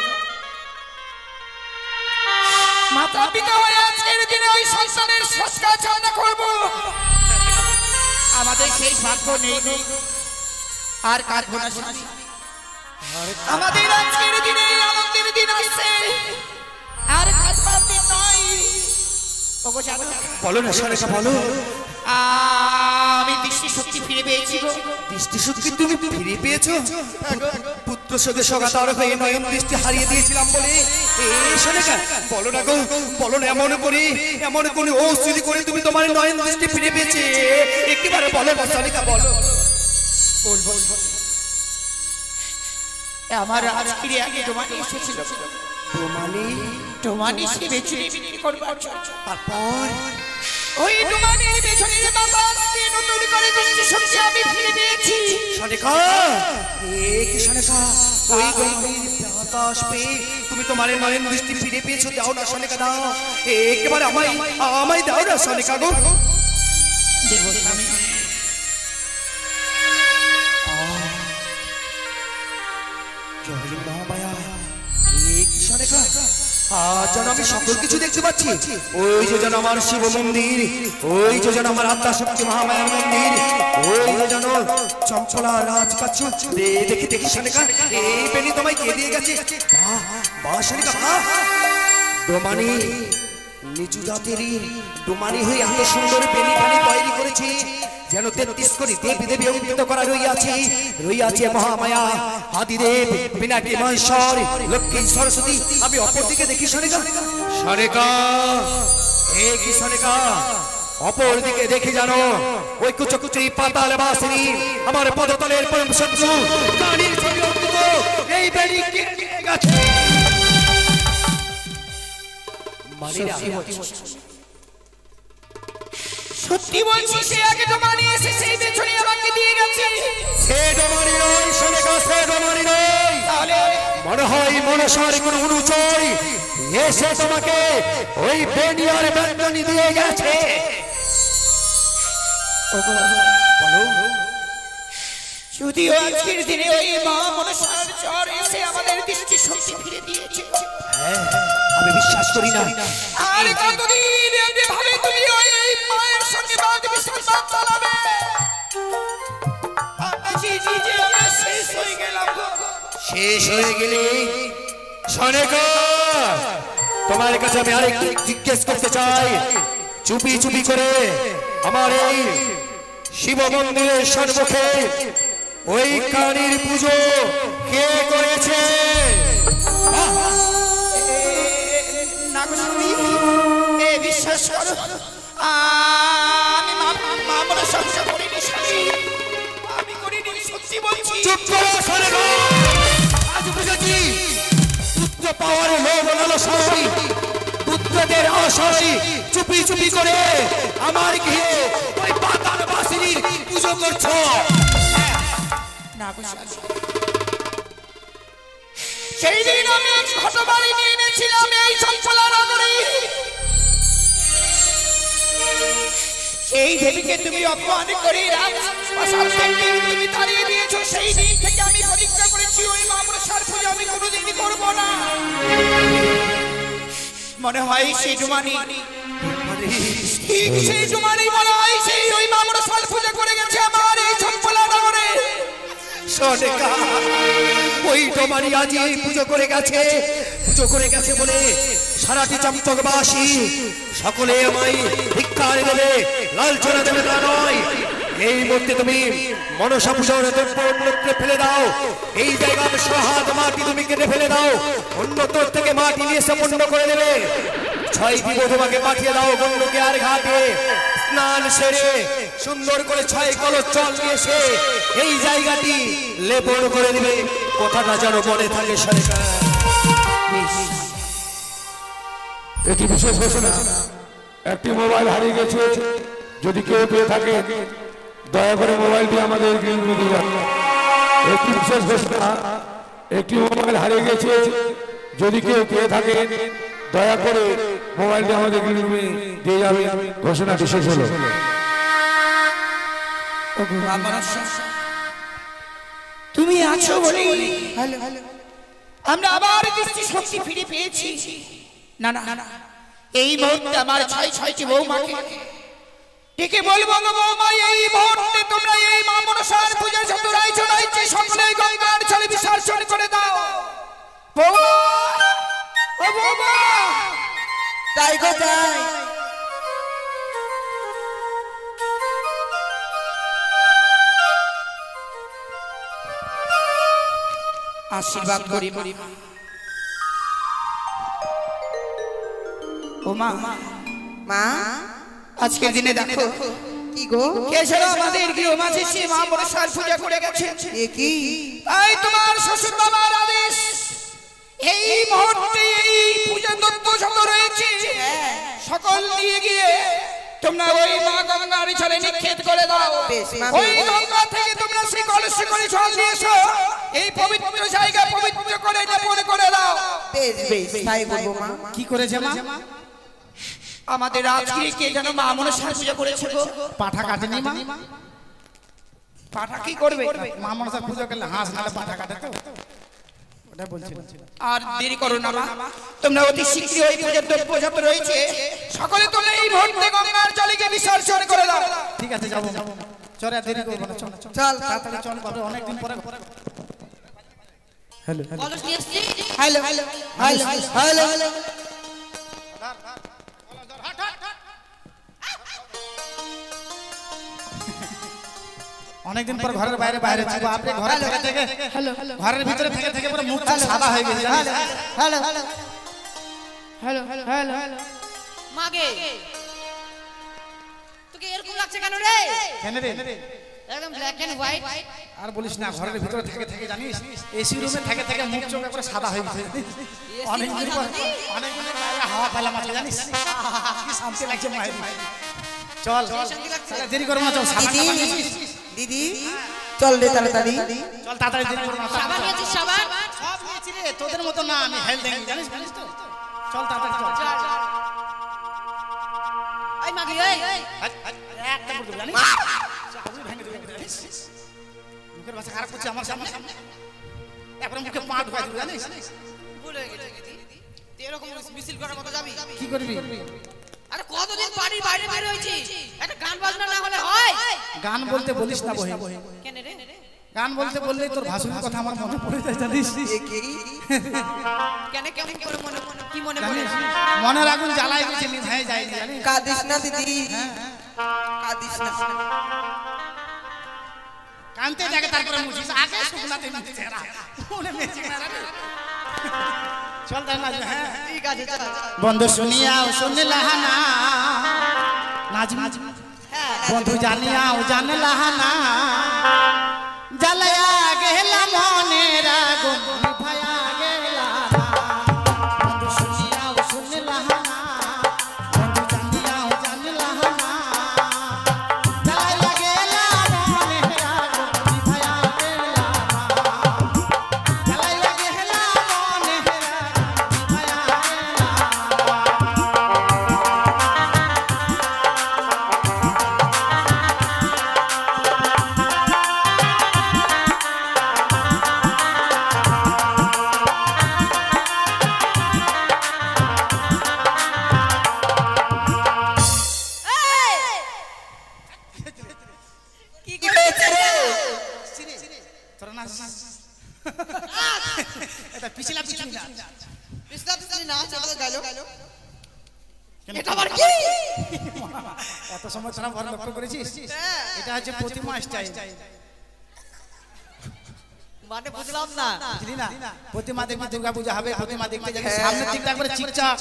মাতা পিতা হয়ে আজকের দিনে ওই সন্তানের সৎকার চাওয়া করব, আমাদের সেই ভাগ্য নেই। আর কাটবো না স্বামী, আমাদের আজকের দিনে আনন্দের দিন আসছে, আর কাটবার দিন নয়। ওগো জানো, বলো না সারেকা, বলো। আমি দৃষ্টি শক্তি ফিরে পেয়েছি গো। দৃষ্টি শক্তি তুমি ফিরে পেয়েছো? পুত্র শোকে শোকাতার হয়ে নয়ন দৃষ্টি হারিয়ে দিয়েছিলাম বলে সারেকা, বলো না গো, বলো না। এমন কোন ঔষধি করে তুমি তোমার নয়ন দৃষ্টি ফিরে পেয়েছে? একেবারে বলো না সারেকা, বলো। বলবো, আমার আজকের আগে তোমাকে এসেছিল, তোমানি সে বেঁচে বিক্রি করবার জন্য। তারপর ওই তোমানির পেছনে যে বাবা আসছে, নতুন করে দৃষ্টি শক্তি আমি ফিরে পেয়েছি। সারেকা, কি সারেকা, ওই গঙ্গের বাতাস পেয়ে তুমি তোমার নয়ন দৃষ্টি ফিরে পেয়েছো? দাও না সারেকা, দাও। একেবারে আমায় দাও না সারেকা গো। দেব স্বামী। আজ যেন আমি সকল কিছু দেখতে পাচ্ছি। ওই যে যেন আমার শিব মন্দির, ওই যে যেন আমার আত্মা শক্তি মহামায়ার মন্দির, ওই যে যেন চঞ্চলা রাজকাচ্ছ। দেখি দেখি সানেকা, এই বেনি তোমায় কে দিয়ে গেছে? বাহ সানেকা, বাহ। ডোমানি নিচু জাতেরই ডোমানি হয়ে এত সুন্দর বেনি বানি তৈরি করেছে, যেন 33 কোটি দেবী দেবী অঙ্কিত করা রইয়াছে মহামায়া, আদিদেব, বিনাকি মহেশ্বর, লক্ষ্মী সরস্বতী। আমি অপরদিকে দেখি সারেকা, কি সারেকা, অপরদিকে দেখি জানো ওই কুচকুচি পাতাল বাসিনী আমার পদতলের পরম শত্রু কালীর ছবি অঙ্কিত এই বেড়ি গেছে। সত্যি বলছি, সে আগে ডোমানি এসে সেই পেছনে আমাকে দিয়ে গেছে। সে ডোমানি নয় সারেকা, সে ডোমানি নয়। তাহলে মনে হয় মনসার কোন অনুচর এসে তোমাকে ওই বেনিয়ার ব্যঞ্জনী দিয়ে গেছে। যদিও আজকের দিনে ওই মা মনসার জ্বর এসে আমাদের দৃষ্টি শক্তি ফিরে দিয়েছে, আমি বিশ্বাস করি না। আর কতদিন এভাবে তুমি ওই মায়ের সঙ্গে বাদ বিসম্বাদ চালাবে? জি আমরা শেষ হয়ে গেলাম গো। শেষ হয়ে গেলে সারেকা, তোমার কাছে আমি আরেকটু জিজ্ঞেস করতে চাই, চুপি চুপি করে আমার এই শিব মন্দিরের সম্মুখে ওই কালীর পুজো কে করেছে? না গো স্বামী, এ বিশ্বাস করো, আমি মা মনসার সঙ্গে করিনি স্বামী, আমি করিনি, সত্যি বলছি। চুপ করো সারেকা, আজ বুঝেছি পুত্র পাওয়ার লোভ লালসায়, পুত্রদের আশায় চুপি চুপি করে আমার গৃহে ওই পাতাল বাসী করছো? না গো স্বামী, সেই দিন আমি ঘটবাড়ি নিয়ে এনেছিলাম এই চঞ্চলা নগরী। সেই দেবীকে তুমি অপমান করে রাজপ্রাসাদ থেকে তুমি তাড়িয়ে দিয়েছো। সেই দিন থেকে আমি প্রতিজ্ঞা করেছি ওই মামলার পুজো আমি কোনোদিনই করব না। মনে হয় সেই জুমানি সেই জুমানি মনে হয় সেই ওই মামলার পুজো করে গেছে আমার এই চঞ্চলা নগরে। সনেকা ওই ডোমারি আজ এই পুজো করে গেছে বলে সারাটি চম্পকবাসী সকলে আমায় ভিক্ষা দেবে, লালচনা দেবে তা নয়। এই মধ্যে তুমি মনসা পূজার দ্রব্যে ফেলে দাও, এই জায়গার সহাদ মাটি তুমি কেটে ফেলে দাও, অন্যতর থেকে মাটি নিয়ে সম্পন্ন করে দেবে। 6টি তোমাকে পাঠিয়ে দাও গন্ডকে আর ঘাটে স্নান সেরে সুন্দর করে 6 কলস জল নিয়ে এসে এই জায়গাটি লেপন করে দিবে। কথাটা যেন মনে থাকে সরকার। একটি বিশেষ ঘোষণা, একটি মোবাইল হারিয়ে গেছে, যদি কেউ পেয়ে থাকে দয়া করে মোবাইলটি আমাদের গ্রিন রুমে দিয়ে যান। একটি বিশেষ ঘোষণা, একটি মোবাইল হারিয়ে গেছে, যদি কেউ পেয়ে থাকে দয়া করে মোবাইলটি আমাদের গ্রিন রুমে দিয়ে যাবে। ঘোষণাটি শেষ হলো। তুমি আছো বলে আমরা আবার দৃষ্টি শক্তি ফিরে পেয়েছি। না না না, এই মুহূর্তে আমার 6টি বৌমাকে ডেকে বলবো গো বৌমা, এই মুহূর্তে তোমরা এই মা মনসার পূজা যত আয়োজন হয়েছে সকলে গঙ্গার জলে বিসর্জন করে দাও। বৌমা, ও বৌমা, তাই গো তাই। আশীর্বাদ করি ও মা। মা আজকের দিনে দেখো কি গো? কে যেন আমাদের গৃহমাঝে সে মা মনসার পূজা করে গেছে। এ কি? তাই তোমার শ্বশুর বাবার আদেশ, এই মুহূর্তে এই পূজা দ্রব্য যত রয়েছে সকল নিয়ে গিয়ে তোমরা ওই মা গঙ্গার জলে নিক্ষেপ করে দাও। ওই গঙ্গা থেকে তোমরা সেই কলসে করে জল নিয়ে এসো, এই পবিত্র জায়গা পবিত্র করে নির্মল করে দাও। বেশ বেশ তাই করবো মা। কি করেছে মা? আমাদের আজকে কে যেন মা মনসার পূজা করেছে গো। পাঠা কাটেনি মা? পাঠা কি করবে? মা মনসার পুজো করলে হাঁস নালে পাঠা কাটে তো, ওটা বলছিলাম। আর দেরি করো না মা, তোমরা অতি শীঘ্রই ওই পূজার দ্রব্য যত রয়েছে সকলে তোমরা এই মুহূর্তে গঙ্গার জলে গিয়ে বিসর্জন করে দাও। ঠিক আছে, যাবো চল, আর দেরি করবো না, চল চল তাড়াতাড়ি চল, বাবা অনেকদিন পরে। Hello hello hello hello hello. অনেকদিন পর ঘরের বাইরে বাইরে ছিল, আপনি ঘরে থেকে ঘরের ভিতরে থেকে পুরো মুখ সাদা হয়ে গেছে জানিস? Hello hello hello hello hello মাগে তোকে এরকম লাগছে কেন রে? কেন রে? একদম ব্ল্যাক এন্ড হোয়াইট। আর বলিস না, ঘরের ভিতরে থেকে জানিস এসি রুমে থেকে মুখ চোখ একবারে সাদা হয়ে গেছে। অনেকদিন বাইরে হাওয়া পেলাম আছে জানিস, কি শান্তি লাগছে মায়ের। চল দেরি করবো না, চল। দিদি চল রে তাড়াতাড়ি, চল তাড়াতাড়ি, দেরি করবো না। সাবান নিয়েছিস? সাবান সব নিয়েছি রে, তোদের মতো না, আমি হেল দেখি জানিস তো। চল তাড়াতাড়ি চল। এই মাগি এই একটা বলতে জানিস, চাবুক ভেঙে দেবে জানিস, মুখের ভাষা খারাপ করছে আমার সামনে, এখন মুখে পা ঢুকাই দেবে জানিস। ভুল হয়ে গেছে দিদি, তুই এরকম মিছিল করার মতো যাবি? কি করবি? আরে কতদিন বাড়ির বাইরে বের হয়েছি, একটা গান বাজনা না হলে হয়? গান বলতে বলিস না বহে, কেন রে? গান বলতে বললেই তোর ভাসুরের কথা আমার মনে পড়ে যায় জানিস। কেন কেমন করে মনে কি মনে পড়ে? জানিস, মনের আগুন জ্বালায় গেছে, নিভায় যায় জানিস। কাঁদিস না দিদি, কাঁদিস না। কানতে থাকে তারপরে মুছিস, আগে শুকনাতে মুছিস চেহারা মনে মেছে না রে। চল তাই না, হ্যাঁ ঠিক আছে চল। বন্ধু শুনিয়াও শুনলাহানা, নাজমি বন্ধু জানিয়াও জানলাহানা, জ্বালায়া গেলা মনের আগুন নিভায়া গেলা না। বন্ধু শুনিয়াও শুনলাহানা, বন্ধু জানিয়াও জানলাহানা, জ্বালায়া গেলা এটা পিছলা পিছলি না পিছলা পিছলি না সেটা গেল এটা আবার কি এত সময় তোরা বড় লক্ষ্য করেছিস এটা হচ্ছে প্রতিমা স্টাইল মানে বুঝলাম না বুঝলি না প্রতিমা দেখবি দুর্গা পূজা হবে প্রতিমা দেখতে যাবি সামনের দিকটা একবারে চিকচাক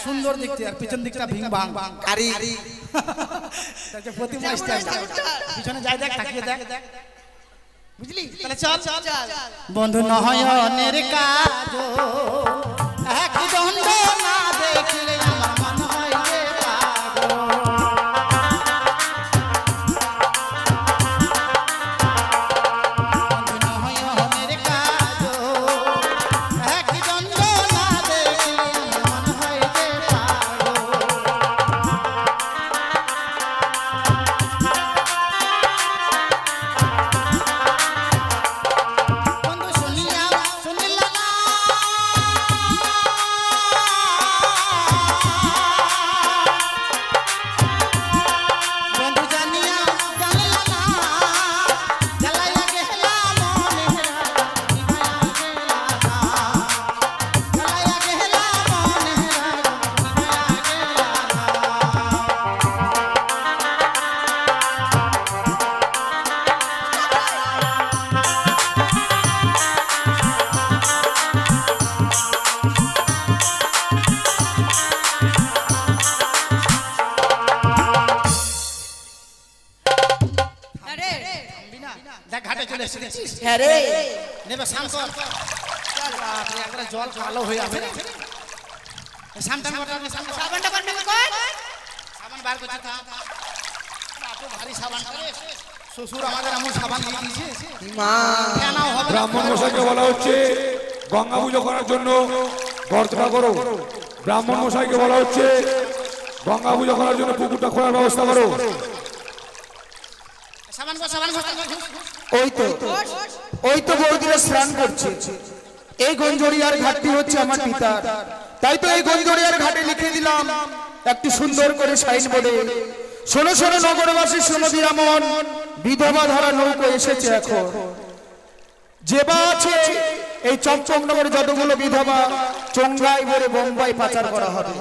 সুন্দর দেখতে আর পিছন দিকটা ভিং ভাং গাড়ি এটা হচ্ছে প্রতিমা স্টাইল পিছনে যাই দেখ তাকিয়ে দেখ বুঝলি তাহলে চল বন্ধু নয়নের কাজ এক দণ্ড না দেখলে আমার মন হয় যে পাগল বন্ধু নয়নের কাজ এক দণ্ড না দেখলে আমার মন হয় যে পাগল বন্ধু শুনিয়া শুনিলা না বন্ধু জানিয়া জানিলা না জ্বালাইয়া গেলা মনে জ্বালাইয়া গেলা মনে আরে দেখ ঘাটে চলে এসেছিস হ্যাঁ রে নেবে স্নান কর বাপরে, একবারে জল কালো হয়ে আছে সামটান সাবানটা বার নেবে কই সাবান বার করছে বাপরে ভারী সাবান রে শ্বশুর আমাদের এমন সাবান দিয়ে দিয়েছে মা কেনাও হবে না। ব্রাহ্মণ মশাইকে বলা হচ্ছে গঙ্গা পুজো করার জন্য গর্তটা করো। ব্রাহ্মণ মশাইকে বলা হচ্ছে গঙ্গা পুজো করার জন্য পুকুরটা খোলার ব্যবস্থা করো। সাবান কর সাবান কর ওই তো বৌদিরা স্নান করছে। এই গঞ্জরিয়ার ঘাটটি হচ্ছে আমার পিতার, তাই তো এই গঞ্জরিয়ার ঘাটে লিখে দিলাম একটু সুন্দর করে সাইনবোর্ডে, শোনো শোনো নগরবাসী শোনো বিরামন, বিধবা ধরা নৌকো এসেছে এখন। যে বা আছে এই চম্পকনগরে যতগুলো বিধবা চঙ্গাই ভরে বোম্বাই পাচার করা হবে,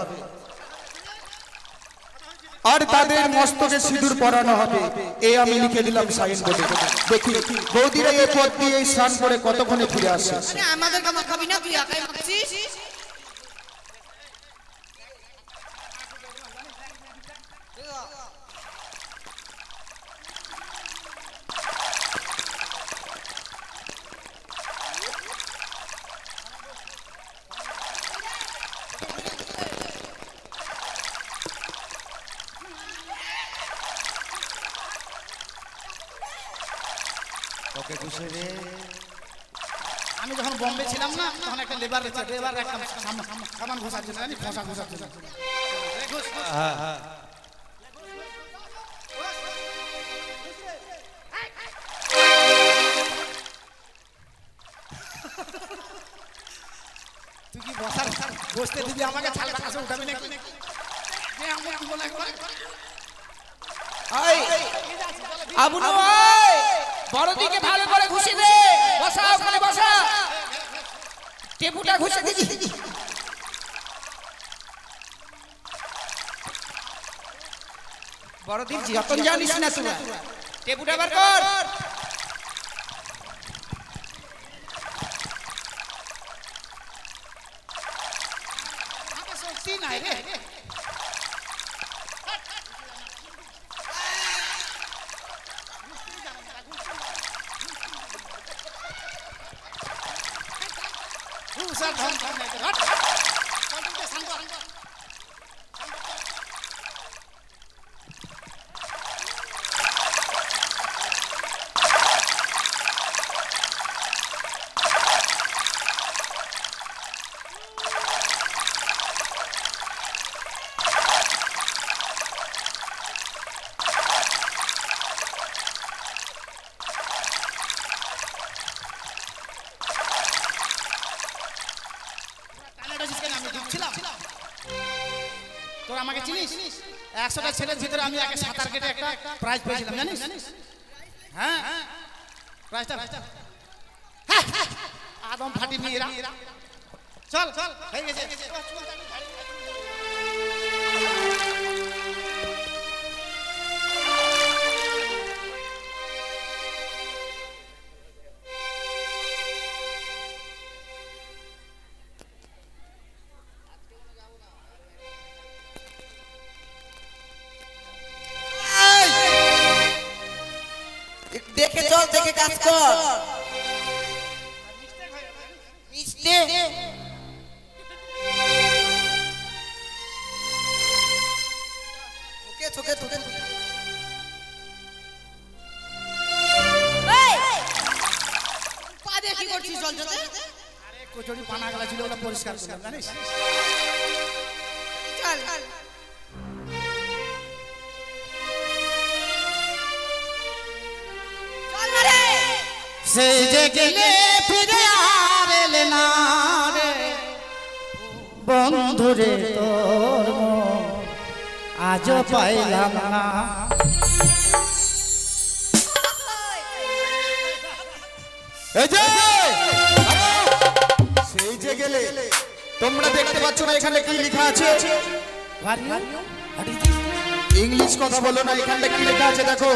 আর তাদের মস্তকে সিঁদুর পরানো হবে। এই আমি লিখে দিলাম সাইনবোর্ডে। দেখি বৌদিরা এই পথ দিয়ে এই স্নান করে কতক্ষণে ফিরে আসে। আরে আমাদের কামা খাবি না তুই একাই মাখছিস আমি যখন বোম্বে ছিলাম না তখন একটা লেবার একটা সাবান ঘষার জন্য জানি ঘষার জন্য তুই কি বসতে দিবি আমাকে ছাল কাছে উঠাবি নাকি আবুল বড়দিকে ভালো করে ঘুষি দে, বসা ওখানে বসা, টেপুটা ঘুষে দিবি। বড়দিন যতন জানিস না তুই, টেপুটা বার কর। শক্তি নাই রে তোর আমাকে চিনিস? 100টা ছেলের ভিতরে আমি আগে সাঁতার কেটে একটা প্রাইজ পেয়েছিলাম জানিস? হ্যাঁ প্রাইজটা বাদম ফাটি মেয়েরা চল চল হয়ে গেছে দেখে চল, দেখে কাজ কর। মিস্টে ওকে চোখে চোখে পা দিয়ে কি করছিস জল জলে? আরে কচুরি পানা গলা ছিল ওটা পরিষ্কার করলাম জানিস চল চল না রে। সে যে গেলে ফিরে আর এলে না রে বন্ধু রে তোর মন আজও পাইলাম না এই যে সেই যে গেলে তোমরা দেখতে পাচ্ছ না এখানে কি লেখা আছে? ইংলিশ কথা বলো না, এখানে কি লেখা আছে দেখো।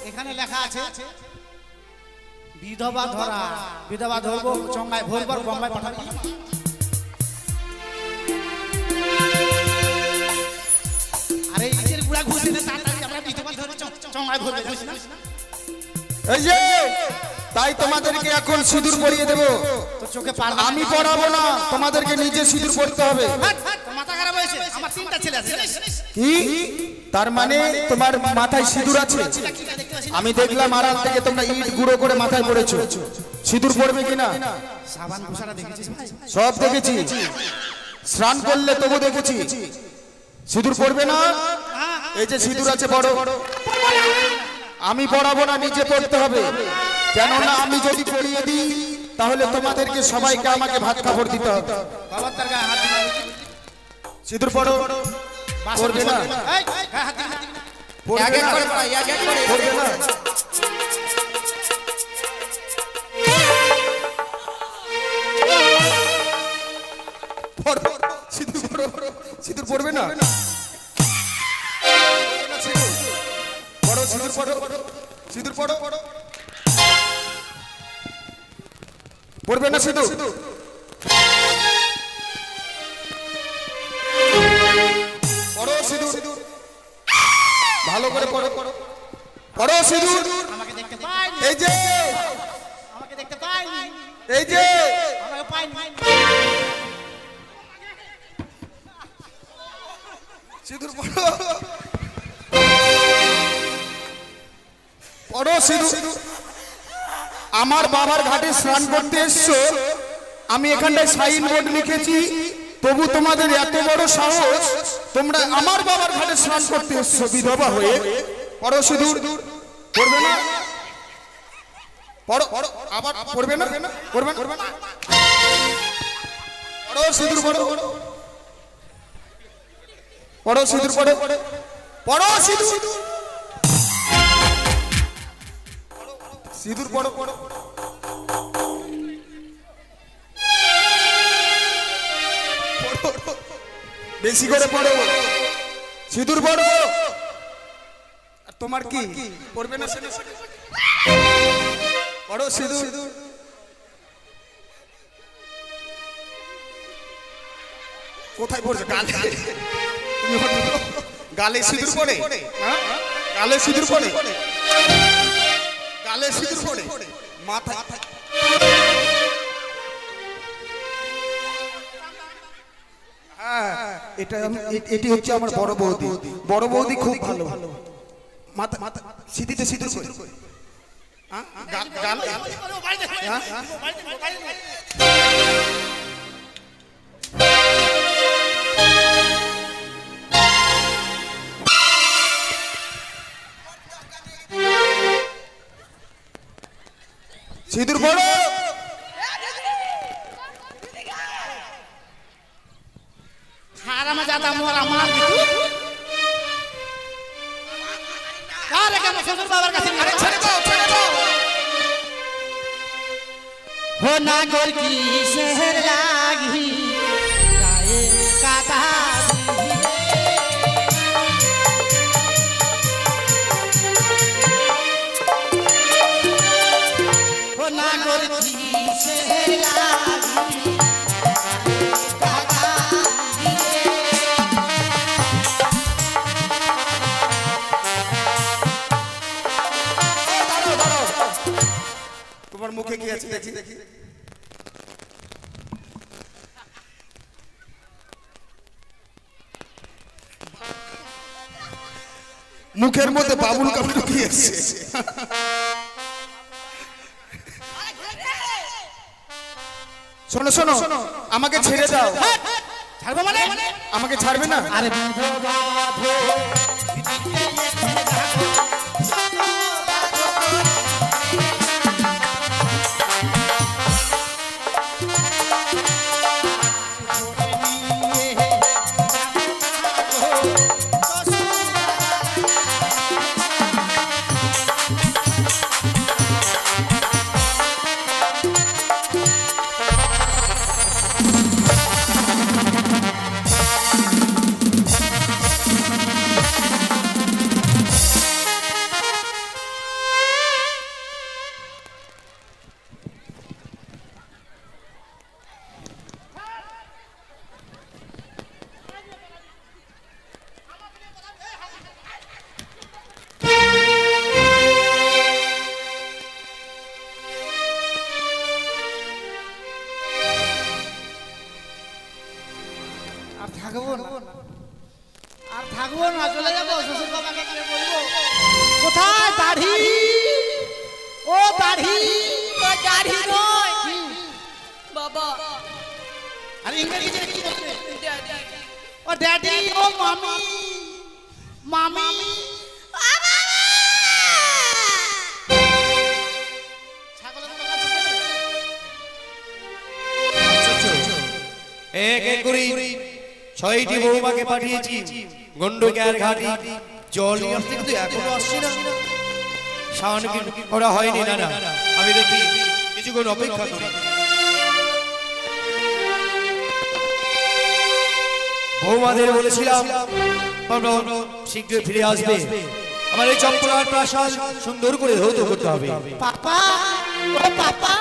এখানে লেখা আছে বিধবা ধরা, বিধবা ধরবো চঙ্গায় ভরবার গঙ্গায় পাঠাবি। আরে ইটের গুড়া ঘুষে না তাড়াতাড়ি আমরা বিধবা ধরবো চঙ্গায় ভরবে বুঝিস না? এই যে তাই তোমাদেরকে এখন সিঁদুর পরিয়ে দেব। তোর চোখে পার আমি পড়াবো না, তোমাদেরকে নিজে সিঁদুর পড়তে হবে। মাথা খারাপ হয়েছে, আমার তিনটা ছেলে আছে জানিস? কি তার মানে তোমার মাথায় সিঁদুর আছে? আমি দেখলাম আড়াল থেকে তোমরা ইট গুঁড়ো করে মাথায় পড়েছো। সিঁদুর পড়বে কিনা? সাবান ঘোষাটা দেখেছিস ভাই? সব দেখেছি, স্নান করলে তবু দেখেছি। সিঁদুর পড়বে না? এই যে সিঁদুর আছে বড়, আমি পড়াবো না, নিজে পড়তে হবে। কেননা আমি যদি পড়িয়ে দিই তাহলে তোমাদেরকে সবাইকে আমাকে ভাত কাপড় দিতে হবে। বাবার তার গায়ে হাত দিবি। সিঁদুর পড়ো। পড়বে না? এই গায়ে হাত দিবি না। পড়বে না? পড়বে না? পড়ো, সিঁদুর পড়ো। সিঁদুর পড়বে না? পড়ো, সিঁদুর পড়ো। সিঁদুর পড়ো। পড়বে না সিঁদুর? পড়ো সিঁদুর, ভালো করে পড়ো। পড়ো সিঁদুর। আমাকে দেখতে পাইনি, এই যে, আমাকে দেখতে পাইনি, এই যে আমাকে পাইনি। সিঁদুর পড়ো। পড়ো সিঁদুর। আমার বাবার ঘাটে স্নান করতে এসছো, আমি এখানটায় সাইন বোর্ড লিখেছি, তবু তোমাদের এত বড় সাহস, তোমরা আমার বাবার ঘাটে স্নান করতে এসছো বিধবা হয়ে। পড়ো সিঁদুর। পড়বে না? পড়ো। আবার পড়বে না? পড়বে না? পড়ো সিঁদুর পড়ো। পড়ো সিঁদুর পড়ো। পড়ো সিঁদুর। সিঁদুর পড়ো। বেশি করে পড়ো, সিঁদুর পড়ো। আর তোমার কি পড়বে না? পড়ো সিঁদুর। কোথায় পড়ছে? গালে সিঁদুর পড়ে? গালে সিঁদুর পড়ে? গালে সিঁদুর পড়ে? মাথায়? এটি হচ্ছে আমার বড় বৌদি। বড় বৌদি খুব ভালো। মাথা সিঁথিতে সিঁদুর করে। সিঁদুর পড়ো। হারামা জাদা মোরা মার দিতু। আরে কেন শ্বশুর বাবার কাছে নিয়ে? ছেড়ে দাও। হো নাগর কিসের লাগি গায়ে কাটা ও নাগর কিসের লাগি কাটা তোমার মুখে কি আছে দেখি দেখি মুখের মধ্যে বাবুল কাপড় ঢুকিয়েছে শোনো শোনো আমাকে ছেড়ে দাও ছাড়বো মানে আমাকে ছাড়বে না আরে থাকবো না চলে যাবো শ্বশুর বাবাকে বলবো কোথায় দাড়ি ও দাড়ি তো দাড়ি নয় বাবা আরে ইংরেজিতে কি বলছে ড্যাডি ও ড্যাডি ও মামি মামি এক এক করে 6টি বৌমাকে পাঠিয়েছি গন্ডকের ঘাটি জল নিয়ে আসতে কিন্তু এখনো আসছে না শাওন কি ওরা হয়নি না না আমি দেখি কিছুক্ষণ অপেক্ষা করি বৌমাদের বলেছিলাম শীঘ্রই ফিরে আসবে আমার এই চম্পলার প্রাসাদ সুন্দর করে ধৌত করতে হবে পাপা ও পাপা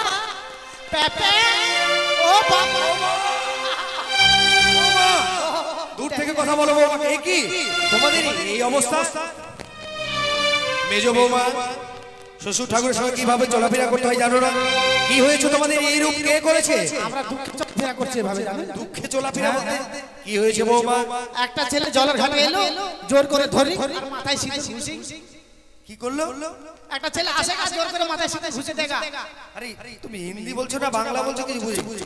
পেপে ও বাবা দূর থেকে কথা বলো বৌমা এই কি তোমাদের এই অবস্থা মেজ বৌমা শ্বশুর ঠাকুরের সঙ্গে কিভাবে চলাফেরা করতে হয় জানো না কি হয়েছে তোমাদের এই রূপ কে করেছে আমরা দুঃখে চলাফেরা করছি এভাবে জানো দুঃখে চলাফেরা বলতে কি হয়েছে বৌমা একটা ছেলে জলের ঘাটে এলো জোর করে ধরি আর মাথায় সিঁদুর ঘুষি কি করলো একটা ছেলে আসে কাজ জোর করে মাথায় সিঁদুর ঘুষে দেখা আরে তুমি হিন্দি বলছো না বাংলা বলছো কিছু বুঝি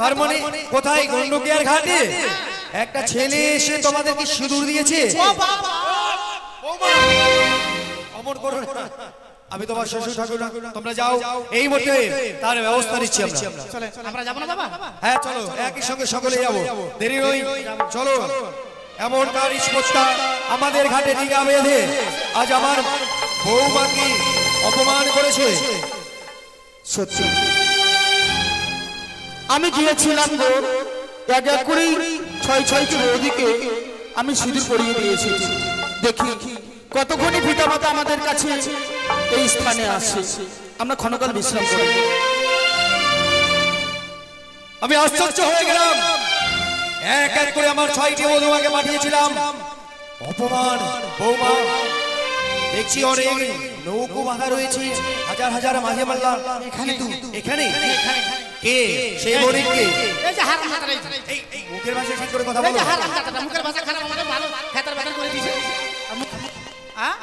তার মানে কোথায় গন্ডকিয়ার ঘাটে একটা ছেলে এসে তোমাদেরকে সিঁদুর দিয়েছে ও বাবা অমর করো না আমি তোমার শ্বশুর ঠাকুর তোমরা যাও এই মুহূর্তে তার ব্যবস্থা নিচ্ছি আমরা চলে আমরা যাব না বাবা হ্যাঁ চলো একই সঙ্গে সকলে যাবো দেরি নই চলো এমন কার ইস্পত্তা আমাদের ঘাটে নিগা বেঁধে আজ আমার বৌমাকে অপমান করেছে সত্যি আমি গিয়েছিলাম গো এক এক করেই 6টি বৌদিকে আমি সিঁদুর পরিয়ে দিয়েছি দেখি কতক্ষণই পিতামাতা আমাদের কাছে এই স্থানে আসে আমরা ক্ষণকাল বিশ্রাম করি আমি আশ্চর্য হয়ে গেলাম এক এক করে আমার 6টি বৌমাকে পাঠিয়েছিলাম অপমান বৌমা দেখছি অনেক নৌকো বাঁধা রয়েছে হাজার হাজার মাঝে মাল্লা এখানে কে সেই বণিক কে এই যে হারাম হাতারা এই মুখের ভাষা ঠিক করে কথা এই বলো যে হারাম হাতারা মুখের ভাষা খারাপ আমাদের ভালো খেতার বেটার করে দিয়েছে হ্যাঁ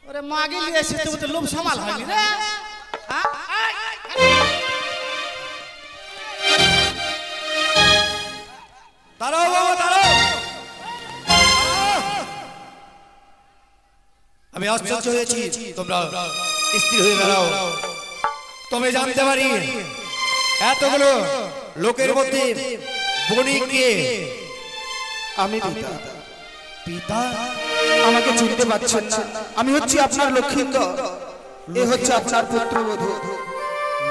ওরে মাগি নিয়ে এসে তুমি তো লোভ সামাল হয়নি রে হ্যাঁ দাঁড়াও বাবা দাঁড়াও আমি আশ্চর্য হয়েছি তোমরা স্থির হয়ে দাঁড়াও তুমি জানতে পারি এতগুলো লোকের মধ্যে বণিক কে আমি পিতা পিতা আমাকে চিনতে পারছেন না আমি হচ্ছি আপনার লক্ষ্মীন্দর এ হচ্ছে আপনার পুত্রবধূ।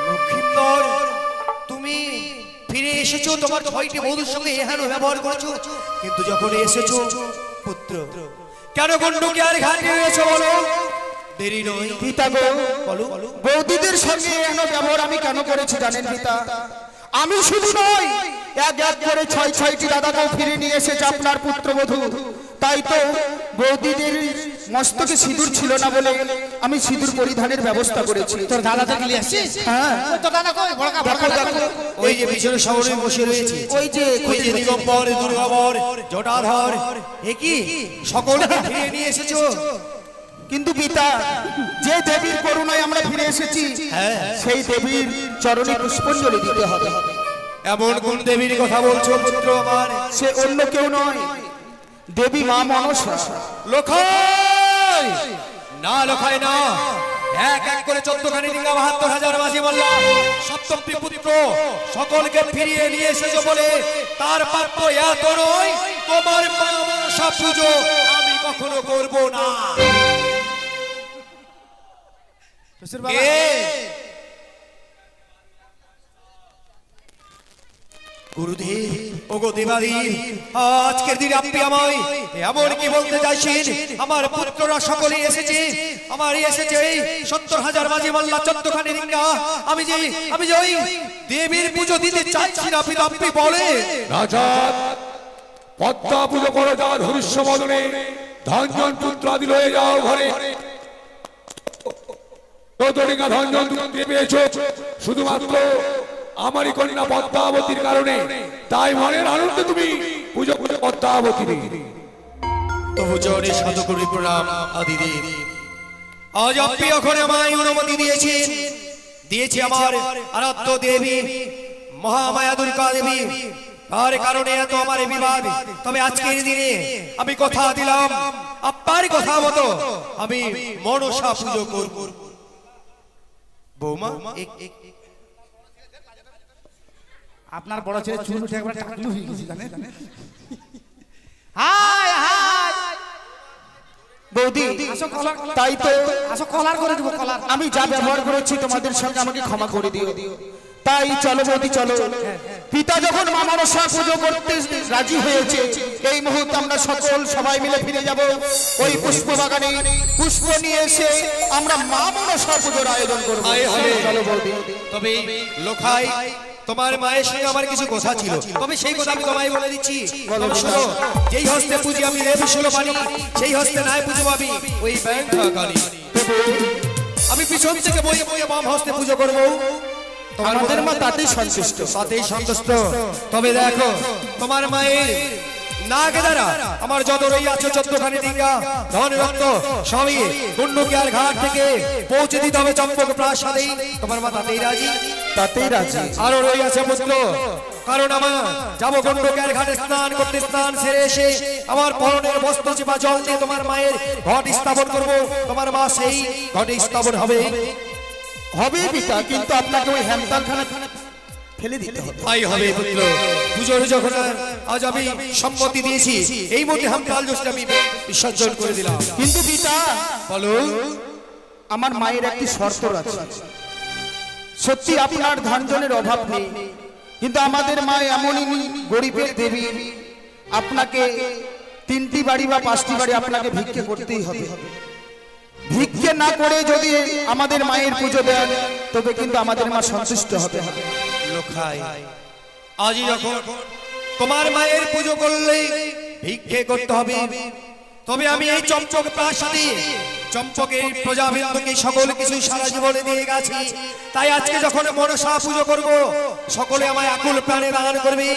লক্ষিন্দর, তুমি ফিরে এসেছো, তোমার 6টি বধূর সঙ্গে এহেন ব্যবহার করেছো, কিন্তু যখন এসেছো পুত্র, কেন গন্ডকিয়ার ঘাটে এসেছো বলো? দেরি নয় পিতা গো, বলো। বৌদিদের সঙ্গে এমন ব্যবহার আমি কেন করেছি জানেন পিতা? আমি শুধু নয়, এক এক করে 6টি দাদাকেও ফিরে নিয়ে এসেছে আপনার পুত্রবধূ। তাই তো বৌদিদের মস্তকে সিঁদুর ছিল না বলে আমি সিঁদুর পরিধানের ব্যবস্থা করেছি। তোর দাদা তো গেলে আসছিস? হ্যাঁ, তোর দাদা কই? বড়কা দেখো দেখো, ওই যে পিছনে শহরে বসে রয়েছে, ওই যে ওই যে দিগম্বর, দুর্গাবর, জটাধর, এ কি সকলকে ফিরে নিয়ে এসেছো? কিন্তু পিতা, যে দেবীর করুণায় আমরা ফিরে এসেছি, সেই দেবীর চরণে পুষ্পাঞ্জলি দিতে হবে। এমন কোন দেবীর কথা বলছো পুত্র আমার? সে অন্য কেউ নয়, দেবী মা মনসা। লোখাই না, লোখাই না, এক এক করে 14খানি ডিঙ্গা 72,000 মাঝি মোল্লা, সপ্তমটি পুত্র সকলকে ফিরিয়ে নিয়ে এসেছো বলে তার প্রাপ্য এত নয়। তোমার মা মনসা পুজো আমি কখনো করব না। কে? গুরুদেব, ওগো দেবাদেব, আজকের দিনে আপনি আমায় এমন কি বলতে চাইছেন? আমার পুত্ররা সকলে এসেছে, আমার এসেছে 70,000 মাঝি মোল্লা, 14খানি ডিঙ্গা। আমি যে ওই দেবীর পুজো দিতে চাইছি না, আপনি বলে রাজা পদ্মা পুজো করে যাওয়ার হরিষ্য বদনে ধনজন পুত্র আদি লয়ে যাও ঘরে। ততডিঙ্গা ধনজন তুমি পেয়েছো শুধুমাত্র আমারই কন্যা পদ্মাবতীর কারণে, তাই মনের আনন্দে তুমি পুজো পুজো পদ্মাবতী। তবু চরণে শত কোটি প্রণাম আদিদেব। আজ আপনি ওখানে আমায় অনুমতি দিয়েছি আমার আরাধ্য দেবী মহামায়া দুর্গা দেবী, তার কারণে এত আমার বিবাদ। তবে আজকের দিনে আমি কথা দিলাম, আপনার কথা মতো আমি মনসা পুজো করব। বৌমা, আপনার বড় ছেলে চুল উঠে একবার টাকলু হয়ে গেছে জানেন? হাই হাই বৌদি, তাই তো আসো কলার করে দেবো, কলার। আমি যা ব্যবহার করেছি তোমাদের সঙ্গে আমাকে ক্ষমা করে দিও। তাই চলো বৌদি চলো, পিতা যখন মা মনসা পুজো করতে রাজি হয়েছে, এই মুহূর্তে আমরা সবাই মিলে ফিরে যাব ওই পুষ্প বাগানে। পুষ্প নিয়ে এসে আমরা মা মনসা পুজোর আয়োজন করবো। চলো বৌদি। তবে লোখাই, তোমার মায়ের সঙ্গে আমার কিছু কথা ছিল, তবে সেই কথা আমি তোমায় বলে দিচ্ছি। শোনো, যেই হস্তে পুজি আমি দেবী সুলপানি, সেই হস্তে নাই পুজো আমি ওই ব্যাংকা কালী। আমি পিছন থেকে বইয়ে বইয়ে বাম হস্তে পুজো করবো। আমাদের মা তাতেই সন্তুষ্ট। তবে দেখো, তোমার মায়ের নাগ দ্বারা আমার যত রই আছে 14খানি ডিঙ্গা ধন রক্ত সবই গন্ডকিয়ার ঘাট থেকে পৌঁছে দিতে হবে চম্পক প্রাসাদে। তোমার মা তাতেই রাজি? তাতেই রাজি। আরো রই আছে পুত্র, কারণ আমার যাবো গন্ডকিয়ার ঘাটে স্নান করতে, স্নান সেরে এসে আমার পরনের বস্ত্র চেপা জল দিয়ে তোমার মায়ের ঘট স্থাপন করবো। তোমার মা সেই ঘটে স্থাপন হবে পিতা, কিন্তু আপনাকে ওই হ্যামতালখানা ফেলে দিতে হবে। তাই হবে পুত্র। পুজোর যখন আজ আমি সম্মতি দিয়েছি, এই মধ্যে হামকাল জোসটা আমি বিসর্জন করে দিলাম। কিন্তু পিতা, বলো, আমার মায়ের একটি শর্ত আছে। সত্যি আপনার ধনজনের অভাব নেই, কিন্তু আমাদের মা এমনই গরিবের দেবী, আপনাকে 3টি বাড়ি বা 5টি বাড়ি আপনাকে ভিক্ষে করতেই হবে। ভিক্ষে না করে যদি আমাদের মায়ের পুজো দেন, তবে কিন্তু আমাদের মা সন্তুষ্ট হবে। লোখাই, আজ যখন তোমার মায়ের পুজো করলে ভিক্ষে করতে হবে, তবে আমি এই চম্পক প্রাসাদে চম্পকের প্রজাবৃন্দকে সকল কিছু সারা জীবনে দিয়ে গেছি। তাই আজকে যখন মনসা পুজো করব, সকলে আমায় আকুল প্রাণে দান করবে,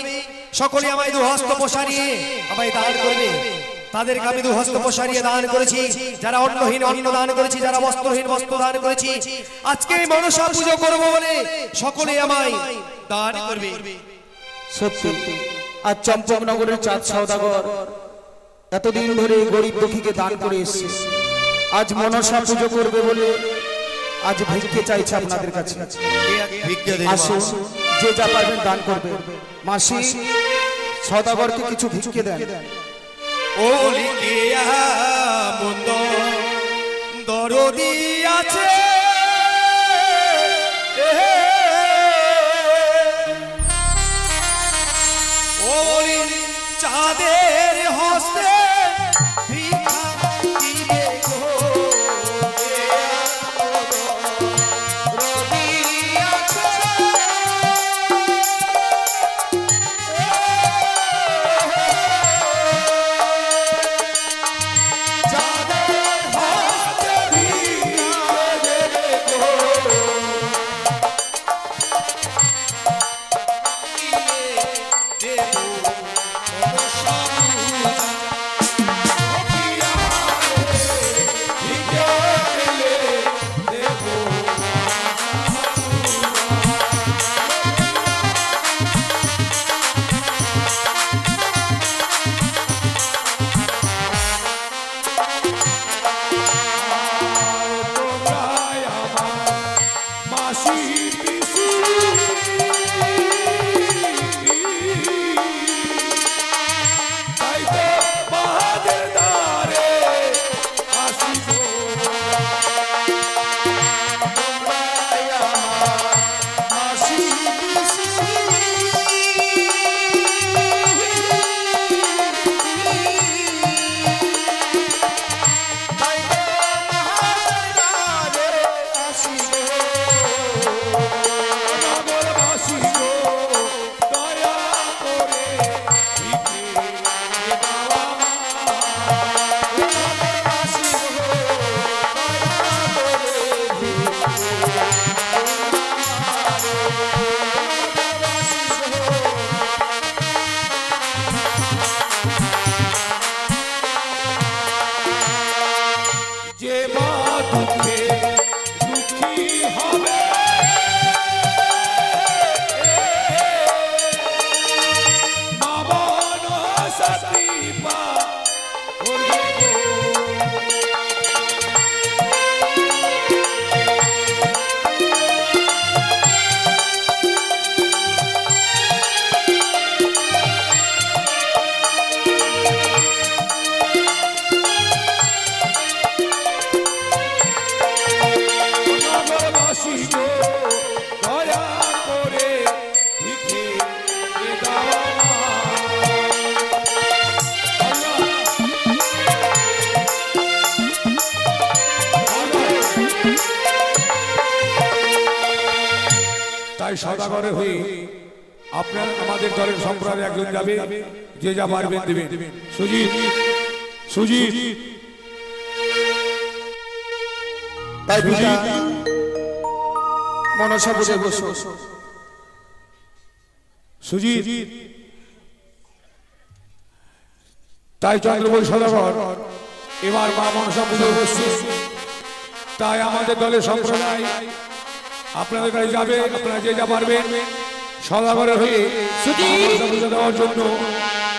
সকলে আমায় দুহস্ত প্রসারিয়ে আমায় দান করবে। তাদেরকে আমি দুহস্ত প্রসারিয়ে দান করেছি, যারা অন্নহীন অন্ন দান করেছি, যারা বস্ত্রহীন বস্ত্র দান করেছি। আজকে আমি মনসা পুজো করব বলে সকলে আমায় দান করবে। সত্যি আজ চম্পকনগরের চাঁদ সওদাগর এতদিন ধরে গরিব দুঃখীকে দান করে এসেছে, আজ মনসা পুজো করবে বলে আজ ভিক্ষে চাইছে আপনাদের কাছে। আসুন, যে যা পারবেন দান করবে। মাসি, সওদাগরকে কিছু ভিক্ষে দেন। ও লিখিয়া মন্দ দরদি আছে ওরে চাঁদের হস্তে ভিক্ষা দিবে গো তাই সদাগরে হয়ে আপনার আমাদের দলের সম্প্রদায় একজন যাবে, যে যা পারবেন দেবেন। সুজিত সুজিত তাই পিতা মনসা বুঝে বসো। সুজিত তাই চন্দ্রবৈ সদাগর এবার মা মনসা পুজো বসছে। তাই আমাদের দলের সম্প্রদায় আপনাদের কাছে যাবে, আপনারা যে যা পারবেন সদাগরে হয়ে মনসা পুজো দেওয়ার জন্য